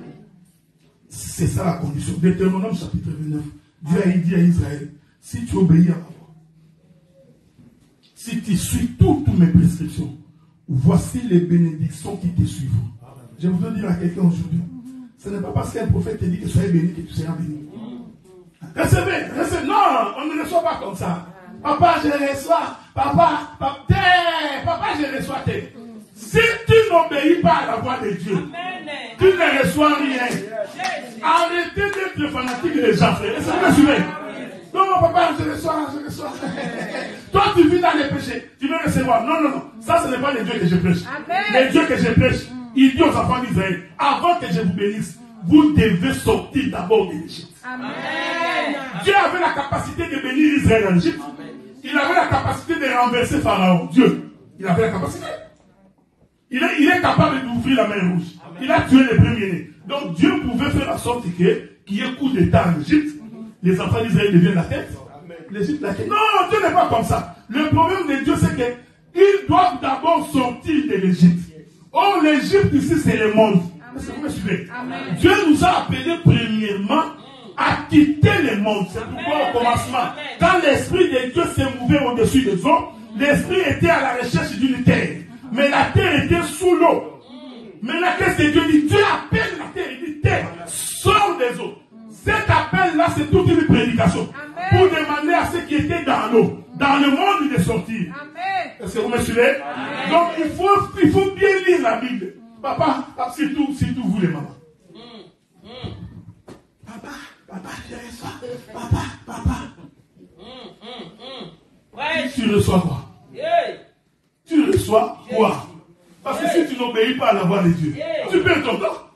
C'est ça la condition. Deutéronome chapitre 29. Dieu a dit à Israël, si tu obéis à ma voix, si tu suis toutes mes prescriptions, voici les bénédictions qui te suivront. Je voudrais dire à quelqu'un aujourd'hui, ce n'est pas parce qu'un prophète te dit que soyez béni que tu seras béni. Recevez. Non, on ne reçoit pas comme ça. Papa, je reçois. Papa, je reçois. Si tu n'obéis pas à la voix de Dieu, tu ne reçois rien. Arrêtez d'être fanatique des gens, frère. Est-ce que vous me suivez? Non, papa, je reçois. Toi, tu vis dans les péchés. Tu veux recevoir. Non. Ça, ce n'est pas le Dieu que je prêche. Le Dieu que je prêche, il dit aux enfants d'Israël, avant que je vous bénisse, vous devez sortir d'abord de l'Égypte. Dieu avait la capacité de bénir Israël en Égypte. Il avait la capacité de renverser Pharaon. Dieu, il avait la capacité. Il est capable d'ouvrir la mer rouge. Il a tué les premiers-nés. Donc Dieu pouvait faire en sorte qu'il y ait coup d'État en Égypte. Les enfants d'Israël deviennent la tête. L'Égypte la tête. Non, Dieu n'est pas comme ça. Le problème de Dieu, c'est qu'ils doivent d'abord sortir de l'Égypte. Or, l'Égypte ici, c'est le monde. Est-ce que vous me suivez? Dieu nous a appelés premièrement à quitter le monde. C'est pourquoi au commencement, quand l'Esprit de Dieu s'est mouvé au-dessus des eaux, l'Esprit était à la recherche d'une terre. Mais la terre était sous l'eau. Maintenant, qu'est-ce que Dieu dit? Dieu appelle la terre. Il dit, terre, sors des eaux. Cet appel-là, c'est toute une prédication. Pour demander à ceux qui étaient dans l'eau, dans le monde, de sortir. Est-ce que vous me suivez? Donc, il faut bien lire la Bible. Papa, surtout vous les mamans. Papa, j'ai ça. Papa. Tu reçois quoi? Tu reçois quoi? Parce que si tu n'obéis pas à la voix de Dieu, tu perds ton temps.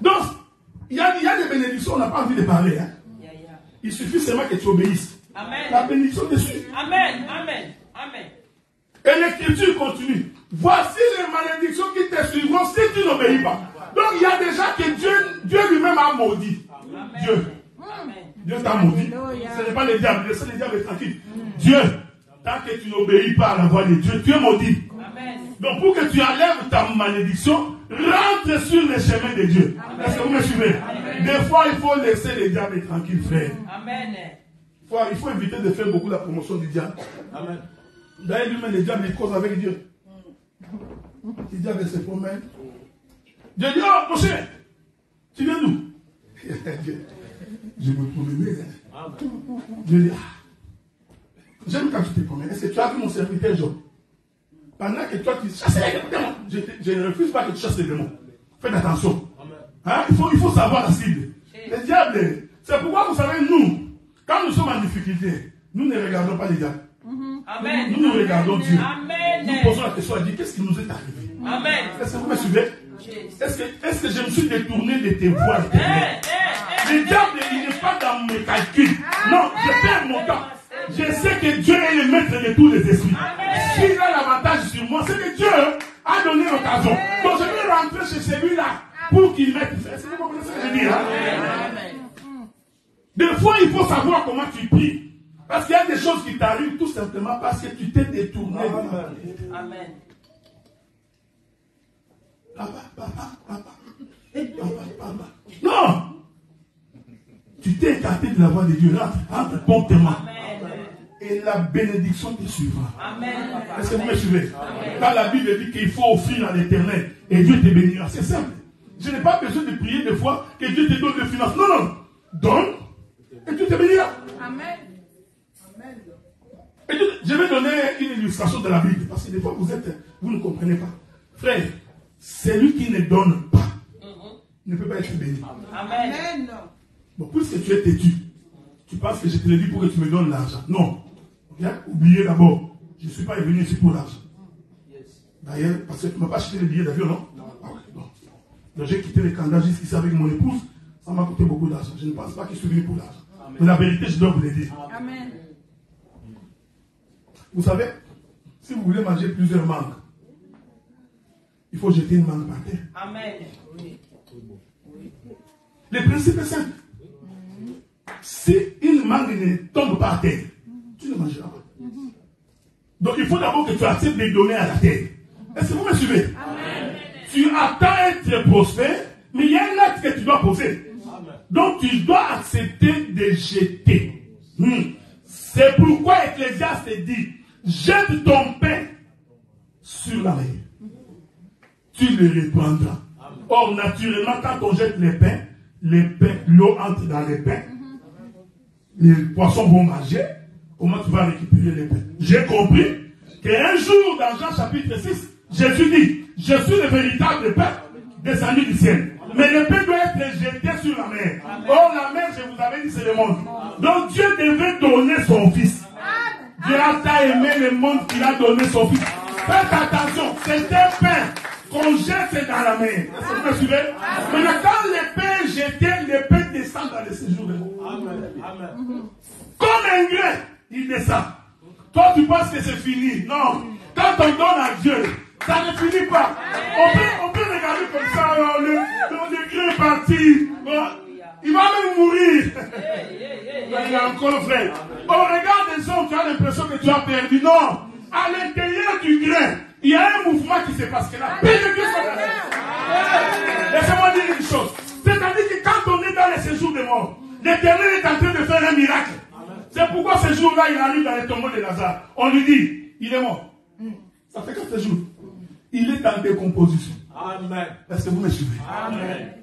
Donc, il y a des bénédictions, on n'a pas envie de parler. Hein? Il suffit seulement que tu obéisses. La bénédiction te suit. Amen. Et l'écriture continue. Voici les malédictions qui te suivront si tu n'obéis pas. Donc il y a déjà que Dieu lui-même a maudit. Dieu t'a maudit. Ce n'est pas le diable. Laissez le diable tranquille. Dieu, tant que tu n'obéis pas à la voix de Dieu, tu es maudit. Donc pour que tu enlèves ta malédiction, rentre sur le chemin de Dieu. Est-ce que vous me suivez? Des fois, il faut laisser le diable tranquille, frère. Il faut éviter de faire beaucoup la promotion du diable. D'ailleurs, lui-même, le diable, il cause avec Dieu. Le diable se promène. Dieu dit, oh, mon cher, tu viens d'où? Je me promenais. Dieu dit, j'aime quand tu te promènes. Est-ce que tu as vu mon serviteur Job? Pendant que toi, tu chasses les démons. Je ne refuse pas que tu chasses les démons. Faites attention. Hein? Il faut savoir la cible. Le diable, c'est pourquoi vous savez, nous, quand nous sommes en difficulté, nous ne regardons pas les diables. Amen. Nous regardons Dieu. Amen. Nous posons la question à Dieu, qu'est-ce qui nous est arrivé? Amen. Est-ce que vous me suivez? Est-ce que je me suis détourné de tes voies éternelles? Le diable, il n'est pas dans mes calculs. Non, je perds mon temps. Je sais que Dieu est le maître de tous les esprits. S'il a l'avantage sur moi, c'est que Dieu a donné l'occasion. Donc je vais rentrer chez celui-là pour qu'il mette. Est-ce que vous comprenez ce que je dis? Des fois, il faut savoir comment tu pries. Parce qu'il y a des choses qui t'arrivent tout simplement parce que tu t'es détourné. Amen. Papa. Non! Tu t'es écarté de la voix de Dieu. Rentre promptement. Et la bénédiction te suivra. Est-ce que vous me suivez? Quand la Bible dit qu'il faut offrir à l'Éternel et Dieu te bénira, c'est simple. Je n'ai pas besoin de prier des fois que Dieu te donne des finances. Non. Donne et Dieu te bénira. Amen. Et je vais donner une illustration de la Bible parce que des fois vous ne comprenez pas. Frère, celui qui ne donne pas ne peut pas être béni. Amen. Bon, puisque tu es têtu, tu penses que je te le dis pour que tu me donnes l'argent. Non. Oubliez d'abord, je ne suis pas venu ici pour l'argent. D'ailleurs, parce que tu ne m'as pas acheté le billet d'avion, non? Non. Donc j'ai quitté le Canada jusqu'ici avec mon épouse. Ça m'a coûté beaucoup d'argent. Je ne pense pas que je suis venu pour l'argent. Mais la vérité, je dois vous le dire. Amen. Vous savez, si vous voulez manger plusieurs mangues, il faut jeter une mangue par terre. Amen. Le principe est simple. Si une mangue ne tombe pas à terre, tu ne mangeras pas. Donc il faut d'abord que tu acceptes de donner à la terre. Est-ce que vous me suivez? Amen. Tu attends être prospère, mais il y a un acte que tu dois poser. Donc tu dois accepter de jeter. C'est pourquoi Ecclésiaste dit, jette ton pain sur la mer. Tu le reprendras. Or, naturellement, quand on jette les pains, l'eau entre dans les pains. Les poissons vont manger. Comment tu vas récupérer les pains? J'ai compris qu'un jour, dans Jean chapitre 6, Jésus dit, je suis le véritable pain descendu du ciel. Mais le pain doit être jeté sur la mer. Or, la mer, je vous avais dit, c'est le monde. Donc, Dieu devait donner son fils. Dieu a tant aimé le monde qu'il a donné son fils. Faites attention, c'est un pain qu'on jette dans la mer. Est-ce que vous me suivez? Maintenant, quand le pain est jeté, le pain descend dans le séjour de l'eau. Comme un grain il descend. Toi, tu penses que c'est fini. Non. Quand on donne à Dieu, ça ne finit pas. On peut regarder comme ça, le gré est parti. Il va même mourir. Il y a encore frère. On regarde des hommes, tu as l'impression que tu as perdu. Non. À l'intérieur du grain, il y a un mouvement qui se passe. Que la paix de Dieu soit là. Laissez-moi dire une chose. C'est-à-dire que quand on est dans les séjours de mort, l'Éternel est en train de faire un miracle. C'est pourquoi ce jour-là, il arrive dans les tombeaux de Lazare. On lui dit, il est mort. Ça fait 4 jours. Il est en décomposition. Amen. Est-ce que vous me suivez? Amen.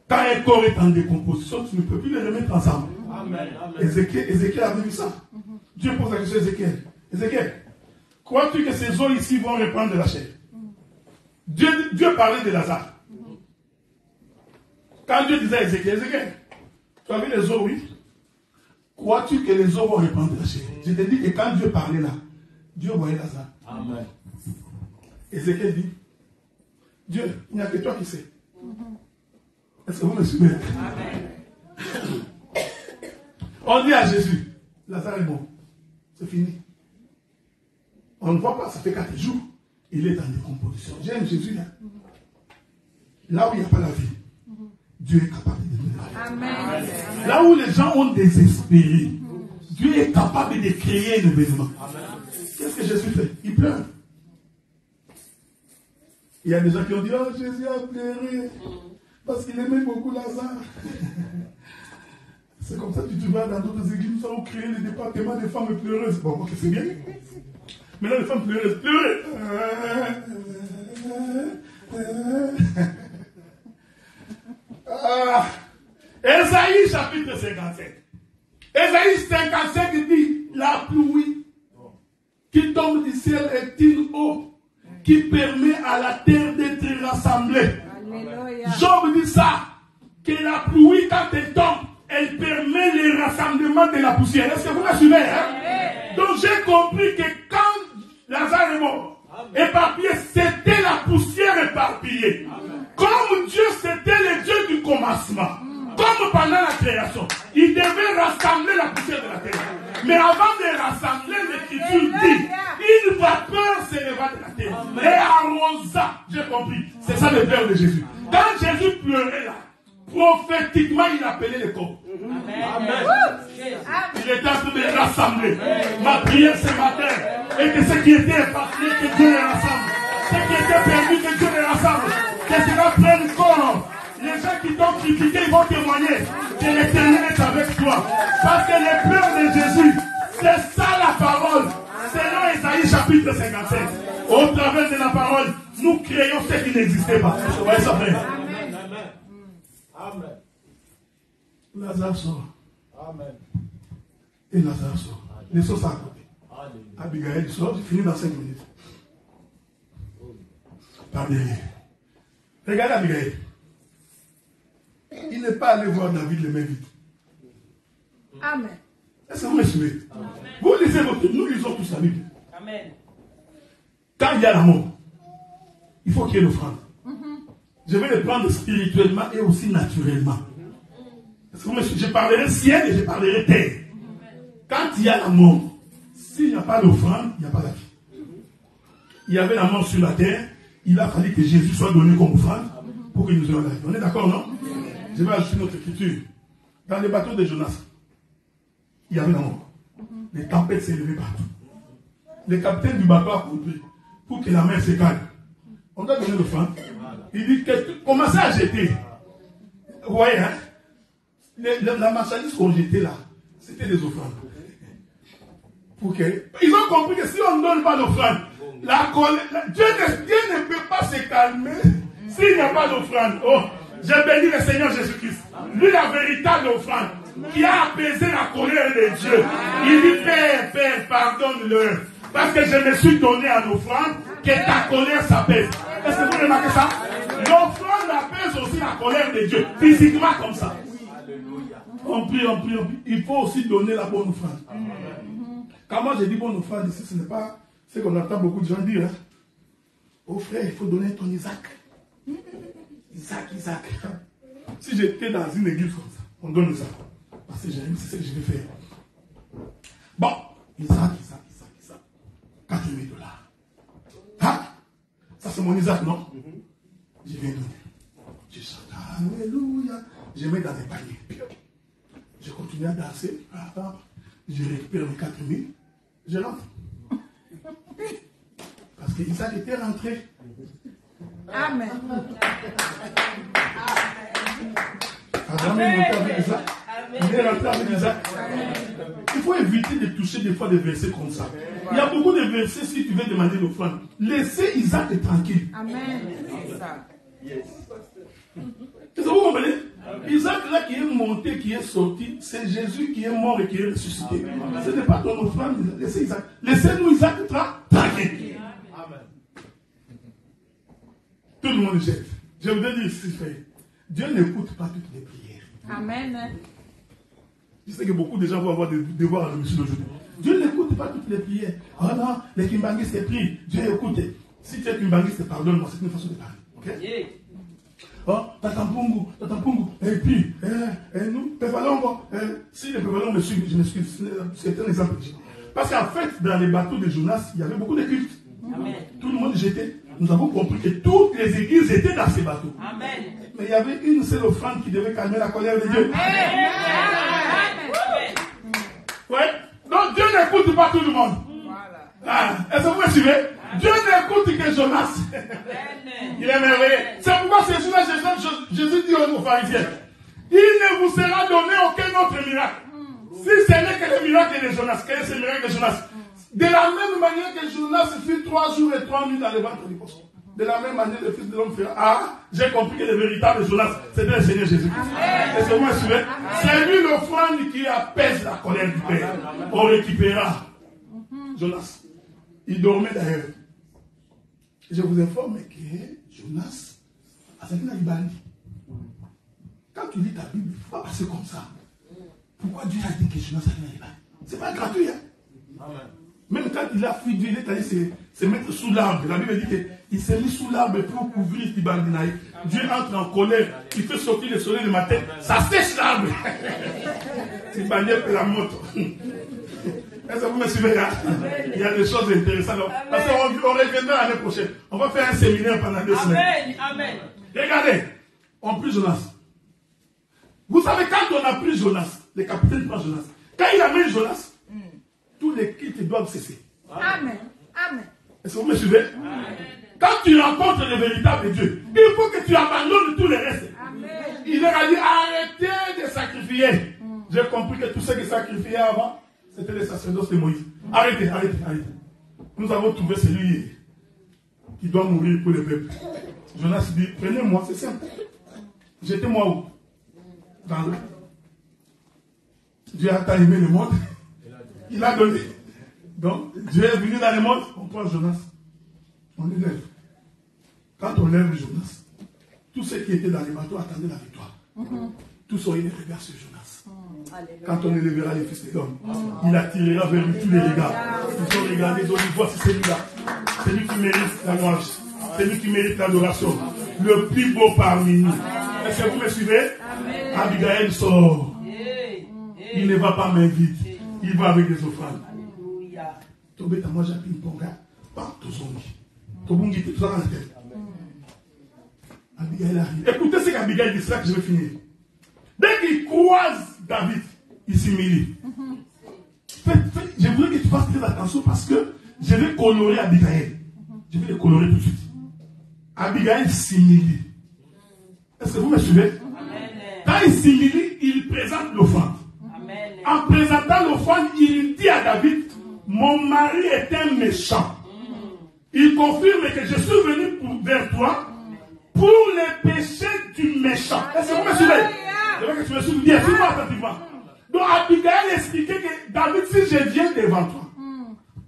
Quand un corps est en décomposition, tu ne peux plus les remettre ensemble. Amen. Ézéchiel a vu ça. Dieu pose la question à Ézéchiel. Ézéchiel, crois-tu que ces os ici vont reprendre de la chair? Dieu parlait de Lazare. Quand Dieu disait à Ézéchiel, tu as vu les os, oui? Crois-tu que les os vont reprendre de la chair? Je te dis que quand Dieu parlait là, Dieu voyait Lazare. Amen. Ézéchiel dit, Dieu, il n'y a que toi qui sais. Est-ce que vous me suivez? Amen. On dit à Jésus, Lazare est mort. C'est fini. On ne voit pas, ça fait 4 jours. Il est en décomposition. J'aime Jésus là. Là où il n'y a pas la vie, Dieu est capable de donner la vie. Amen. Là où les gens ont désespéré, Dieu est capable de créer un événement. Qu'est-ce que Jésus fait? Il pleure. Il y a des gens qui ont dit, oh Jésus a pleuré parce qu'il aimait beaucoup Lazare. C'est comme ça que tu vas dans d'autres églises, nous avons créé le département des femmes pleureuses. Bon, ok, c'est bien. Mais là, les femmes pleureuses, pleurez. Ésaïe chapitre 57. Ésaïe 55 dit, la pluie qui tombe du ciel est une eau qui permet à la terre d'être rassemblée. Alléluia. Job dit ça, que la pluie quand elle tombe, elle permet le rassemblement de la poussière. Est-ce que vous me suivez? Hein? Donc j'ai compris que quand Lazare est mort, éparpillé, c'était la poussière éparpillée. Amen. Comme Dieu, c'était le Dieu du commencement. Comme pendant la création, il devait rassembler la poussière de la terre. Mais avant de rassembler, l'Écriture dit, une vapeur s'éleva de la terre. Amen. Et arrosa, j'ai compris. C'est ça le père de Jésus. Quand Jésus pleurait là, prophétiquement, il appelait les corps. Amen. Amen. Il était en train de rassembler. Ma prière ce matin est que ce qui était éparpillé, que Dieu les rassemble. Ce qui était perdu, que Dieu les rassemble. Que cela prenne corps. Les gens qui t'ont critiqué, ils vont témoigner que l'Éternel est avec toi. Parce que les pleurs de Jésus, c'est ça la parole. Selon Ésaïe chapitre 57. Au travers de la parole, nous créons ce qui n'existait pas. Vous voyez ça, frère? Amen. Lazare sort. Amen. Et Lazare sort. Les sauces à côté. Abigail sort, j'ai fini dans 5 minutes. Par derrière. Regardez Abigail. Il n'est pas allé voir David les mains vides. Amen. Est-ce que vous me suivez? Vous lisez votre... Nous lisons tous la Bible. Amen. Quand il y a la mort, il faut qu'il y ait l'offrande. Je vais le prendre spirituellement et aussi naturellement. Parce que je parlerai ciel et je parlerai terre. Quand il y a la mort, s'il n'y a pas d'offrande, il n'y a pas la vie. Il y avait la mort sur la terre, il a fallu que Jésus soit donné comme offrande pour que nous ayons la vie. On est d'accord, non? Je vais ajouter notre écriture. Dans les bateaux de Jonas, il y avait la mort. Les tempêtes s'élevaient partout. Le capitaine du bateau a compris pour que la mer se calme. On doit donner l'offrande. Il dit que commencez à jeter. Vous voyez, hein? La marchandise qu'on jetait là, c'était des offrandes. Pour que... Ils ont compris que si on ne donne pas d'offrande, Dieu ne peut pas se calmer s'il n'y a pas d'offrande. Oh, j'ai béni le Seigneur Jésus-Christ. Lui, la véritable offrande qui a apaisé la colère de Dieu. Il dit, Père, pardonne-leur. Parce que je me suis donné en offrande, que ta colère s'apaise. Est-ce que vous remarquez ça? L'offrande apaise aussi la colère de Dieu, physiquement comme ça. On prie. Il faut aussi donner la bonne offrande. Quand moi j'ai dit bonne offrande ici, ce n'est pas ce qu'on entend beaucoup de gens dire. Hein? Oh frère, il faut donner ton Isaac. Isaac. Si j'étais dans une église comme ça, on donne ça. Parce que c'est ce que je vais faire. Bon, Isaac. 4 000 $. Ah, ça c'est mon Isaac, non? Je viens donner. Je chante, alléluia. Je mets dans des paniers. Je continue à danser. Je récupère mes 4 000. Je rentre. Parce que Isaac était rentré. Amen. Abraham est monté avec Isaac. Il est rentré avec Isaac. Il faut éviter de toucher des fois des versets comme ça. Il y a beaucoup de versets si tu veux demander l'offrande. Laissez Isaac tranquille. Amen. Est-ce que vous comprenez? Isaac là qui est monté, qui est sorti, c'est Jésus qui est mort et qui est ressuscité. Ce n'est pas ton offrande. Laissez Isaac. Laissez-nous Isaac tranquille. Tout le monde jette. Je voudrais dire ici, frère, Dieu n'écoute pas toutes les prières. Amen. Je sais que beaucoup de gens vont avoir des devoirs à l'homme d'aujourd'hui. Dieu n'écoute pas toutes les prières. Oh non, les kimbangistes prient. Dieu écoute. Si tu es kimbangiste, pardonne-moi, c'est une façon de parler. Ok? Oh, tatampungu, et puis, nous, Pévalongo, si les Pévalongo me suivent, je m'excuse, c'est un exemple. Parce qu'en fait, dans les bateaux de Jonas, il y avait beaucoup de cultes. Amen. Tout le monde jetait. Nous avons compris que toutes les églises étaient dans ces bateaux. Amen. Mais il y avait une seule offrande qui devait calmer la colère de Dieu. Amen. Ouais. Donc Dieu n'écoute pas tout le monde. Voilà. Ah, est-ce que vous me suivez? Dieu n'écoute que Jonas. Il est merveilleux. C'est pourquoi c'est Jonas, Jésus dit aux pharisiens, il ne vous sera donné aucun autre miracle. Si ce n'est que le miracle de Jonas. Quel est ce miracle de Jonas? De la même manière que Jonas fut 3 jours et 3 nuits dans le ventre du poisson. De la même manière, le Fils de l'homme fera. Ah, j'ai compris que le véritable Jonas, c'était le Seigneur Jésus-Christ. Est-ce que vous me suivez? C'est lui l'offrande qui apaise la colère du Père. On récupérera Jonas. Il dormait d'ailleurs. Je vous informe que Jonas a fait une Ibani. Quand tu lis ta Bible, il ne faut pas passer comme ça. Pourquoi Dieu a dit que Jonas a fait une Ibani? Ce n'est pas gratuit. Hein? Même quand il a fui Dieu, il est allé se mettre sous l'arbre. La Bible dit qu'il s'est mis sous l'arbre pour couvrir Ibani. Dieu entre en colère, il fait sortir le soleil le matin, ça sèche l'arbre. Ibani est la moto. Est-ce que vous me suivez là? Il y a des choses intéressantes. Parce qu'on reviendra l'année prochaine. On va faire un séminaire pendant 2 semaines. Amen. Regardez, on prie Jonas. Vous savez, quand on a pris Jonas, le capitaine prend Jonas. Quand il a mis Jonas, tous les cultes doivent cesser. Amen. Amen. Est-ce que vous me suivez? Amen. Quand tu rencontres le véritable Dieu, il faut que tu abandonnes tout le reste. Amen. Il leur a dit, arrêtez de sacrifier. J'ai compris que tout ce qui sacrifiait avant, c'était le sacerdoce de Moïse. Arrêtez. Nous avons trouvé celui qui doit mourir pour le peuple. Jonas dit, prenez-moi, c'est simple. Jetez-moi où? Dans l'eau. Dieu a tant aimé le monde. Il a donné. Donc, Dieu est venu dans le monde, on prend Jonas. On le lève. Quand on lève Jonas, tous ceux qui étaient dans les bateaux attendaient la victoire. Tous ont eu les regards sur Jonas. Quand on élèvera les fils de l'homme, il attirera vers lui tous les regards. Ils ont regardé, ils ont dit, voici celui-là. Celui qui mérite la louange. Celui qui mérite l'adoration. Le plus beau parmi nous. Est-ce que vous me suivez? Abigail sort. Il ne va pas main vide. Il va avec des offrandes. Tobé, moi j'appuie une ponga. Pas tout son lit. Tobungi, tout ça dans la tête. Abigail arrive. Écoutez ce qu'Abigail dit, c'est là que je vais finir. Dès qu'il croise David, il s'humilie. Je voudrais que tu fasses très attention parce que je vais colorer Abigail. Je vais le colorer tout de suite. Abigail s'humilie. Est-ce que vous me suivez? Quand il s'humilie, il présente l'offrande. En présentant l'offrande, il dit à David, mon mari est un méchant. Il confirme que je suis venu vers toi pour les péchés du méchant. Est-ce que vous me suivez? Je veux que tu me suives bien, suis-moi attentivement. Donc Abigail expliquait que David, si je viens devant toi,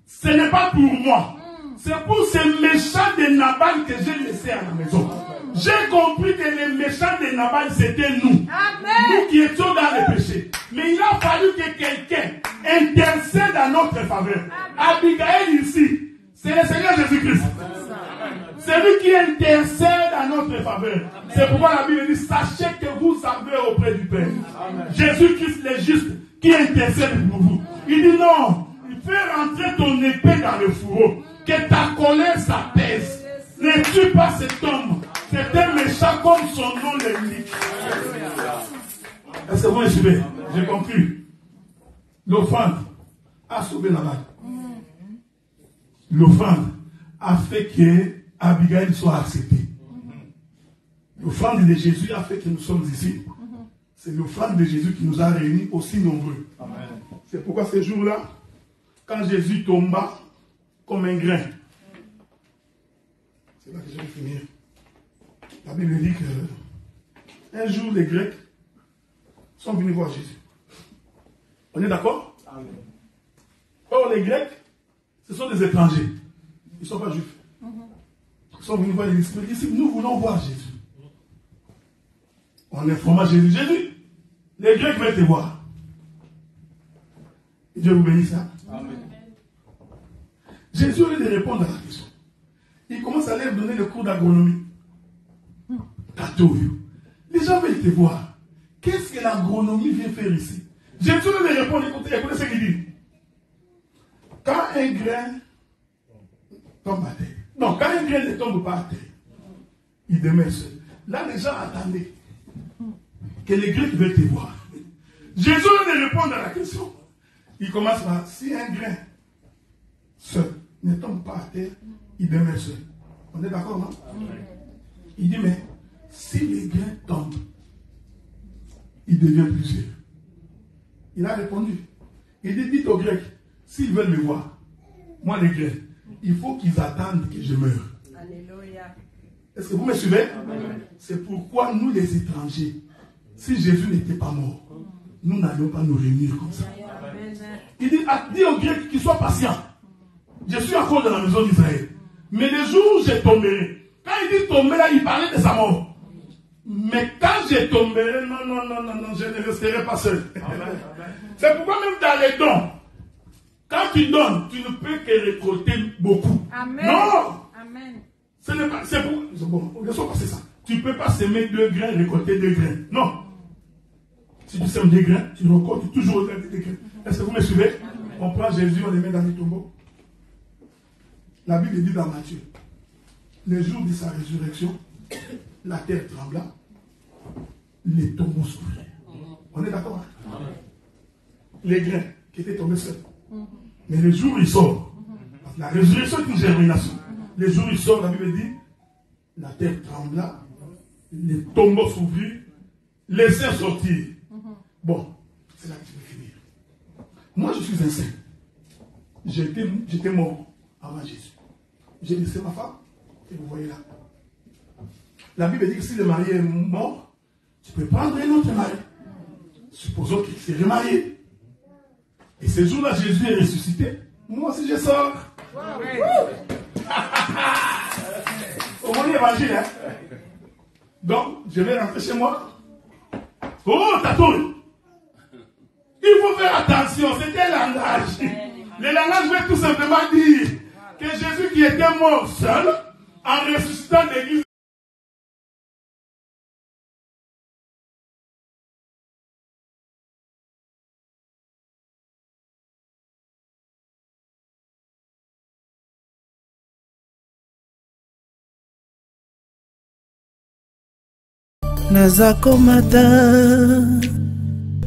ce n'est pas pour moi. C'est pour ces méchants de Nabal que j'ai laissé à la maison. J'ai compris que les méchants de Nabal, c'était nous. Amen. Nous qui étions dans le péché. Mais il a fallu que quelqu'un intercède à notre faveur. Abigail ici, c'est le Seigneur Jésus-Christ. C'est lui qui intercède à notre faveur. C'est pourquoi la Bible dit, sachez que vous savez auprès du Père. Jésus-Christ le juste qui intercède pour vous. Il dit non, fais rentrer ton épée dans le fourreau, que ta colère s'apaise. Ne tue pas cet homme. C'est un méchant comme son nom l'indique. Est-ce que vous me suivez? J'ai compris. L'offrande a sauvé la balle. L'offrande a fait que Abigail soit acceptée. L'offrande de Jésus a fait que nous sommes ici. C'est l'offrande de Jésus qui nous a réunis aussi nombreux. C'est pourquoi ce jour-là, quand Jésus tomba comme un grain, c'est là que je vais finir. La Bible dit qu'un jour les Grecs sont venus voir Jésus. On est d'accord? Or les Grecs, ce sont des étrangers. Ils ne sont pas juifs. Ils sont venus voir les disciples. Ils disent, nous voulons voir Jésus. On informa Jésus. Jésus, les Grecs veulent te voir. Et Dieu vous bénisse. Amen. Jésus, au lieu de répondre à la question, il commence à leur donner le cours d'agronomie. Les gens veulent te voir. Qu'est-ce que l'agronomie vient faire ici? Jésus lui répond, écoutez ce qu'il dit. Quand un grain tombe à terre, non, quand un grain ne tombe pas à terre, il demeure seul. Là, les gens attendaient que les Grecs veulent te voir. Jésus lui répond à la question. Il commence par, si un grain seul ne tombe pas à terre, il demeure seul. On est d'accord, non? Il dit, mais si les grains tombent, il devient plusieurs. Il a répondu. Il dit, dites aux Grecs, s'ils veulent me voir, moi les Grecs, il faut qu'ils attendent que je meure. Alléluia. Est-ce que vous me suivez? C'est pourquoi nous les étrangers, si Jésus n'était pas mort, nous n'allions pas nous réunir comme ça. Il dit aux Grecs qu'ils soient patients. Je suis encore dans la maison d'Israël. Mais le jour où je tomberai, quand il dit tomber là, il parlait de sa mort. Mais quand je tomberai, non, je ne resterai pas seul. C'est pourquoi même dans les dons, quand tu donnes, tu ne peux que récolter beaucoup. Amen. Non. Amen. Ce n'est pas, c'est pour, bon, laissons passer ça. Tu ne peux pas semer 2 grains, récolter 2 grains. Non. Si tu sèmes 2 grains, tu récoltes toujours 2 grains. Est-ce que vous me suivez? On prend Jésus, on le met dans les tombeaux. La Bible dit dans Matthieu, le jour de sa résurrection, la terre trembla, les tombeaux s'ouvrirent. On est d'accord? Hein? Les grains qui étaient tombés seuls. Mais le jour où il sort, parce que la résurrection est une germination. Le jour où il sort, la Bible dit, la terre trembla, les tombeaux s'ouvrirent, les saints sortirent. Bon, c'est là que je vais finir. Moi, je suis un saint. J'étais mort avant Jésus. J'ai laissé ma femme, et vous voyez là. La Bible dit que si le mari est mort, tu peux prendre un autre mari. Supposons qu'il s'est remarié. Et ce jour-là, Jésus est ressuscité. Moi aussi, je sors. Au moins l'évangile, hein. Donc, je vais rentrer chez moi. Oh, Tatoul! Il faut faire attention, c'est quel langage? Le langage veut tout simplement dire que Jésus qui était mort seul, en ressuscitant l'église,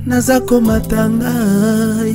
Nazakomata ngai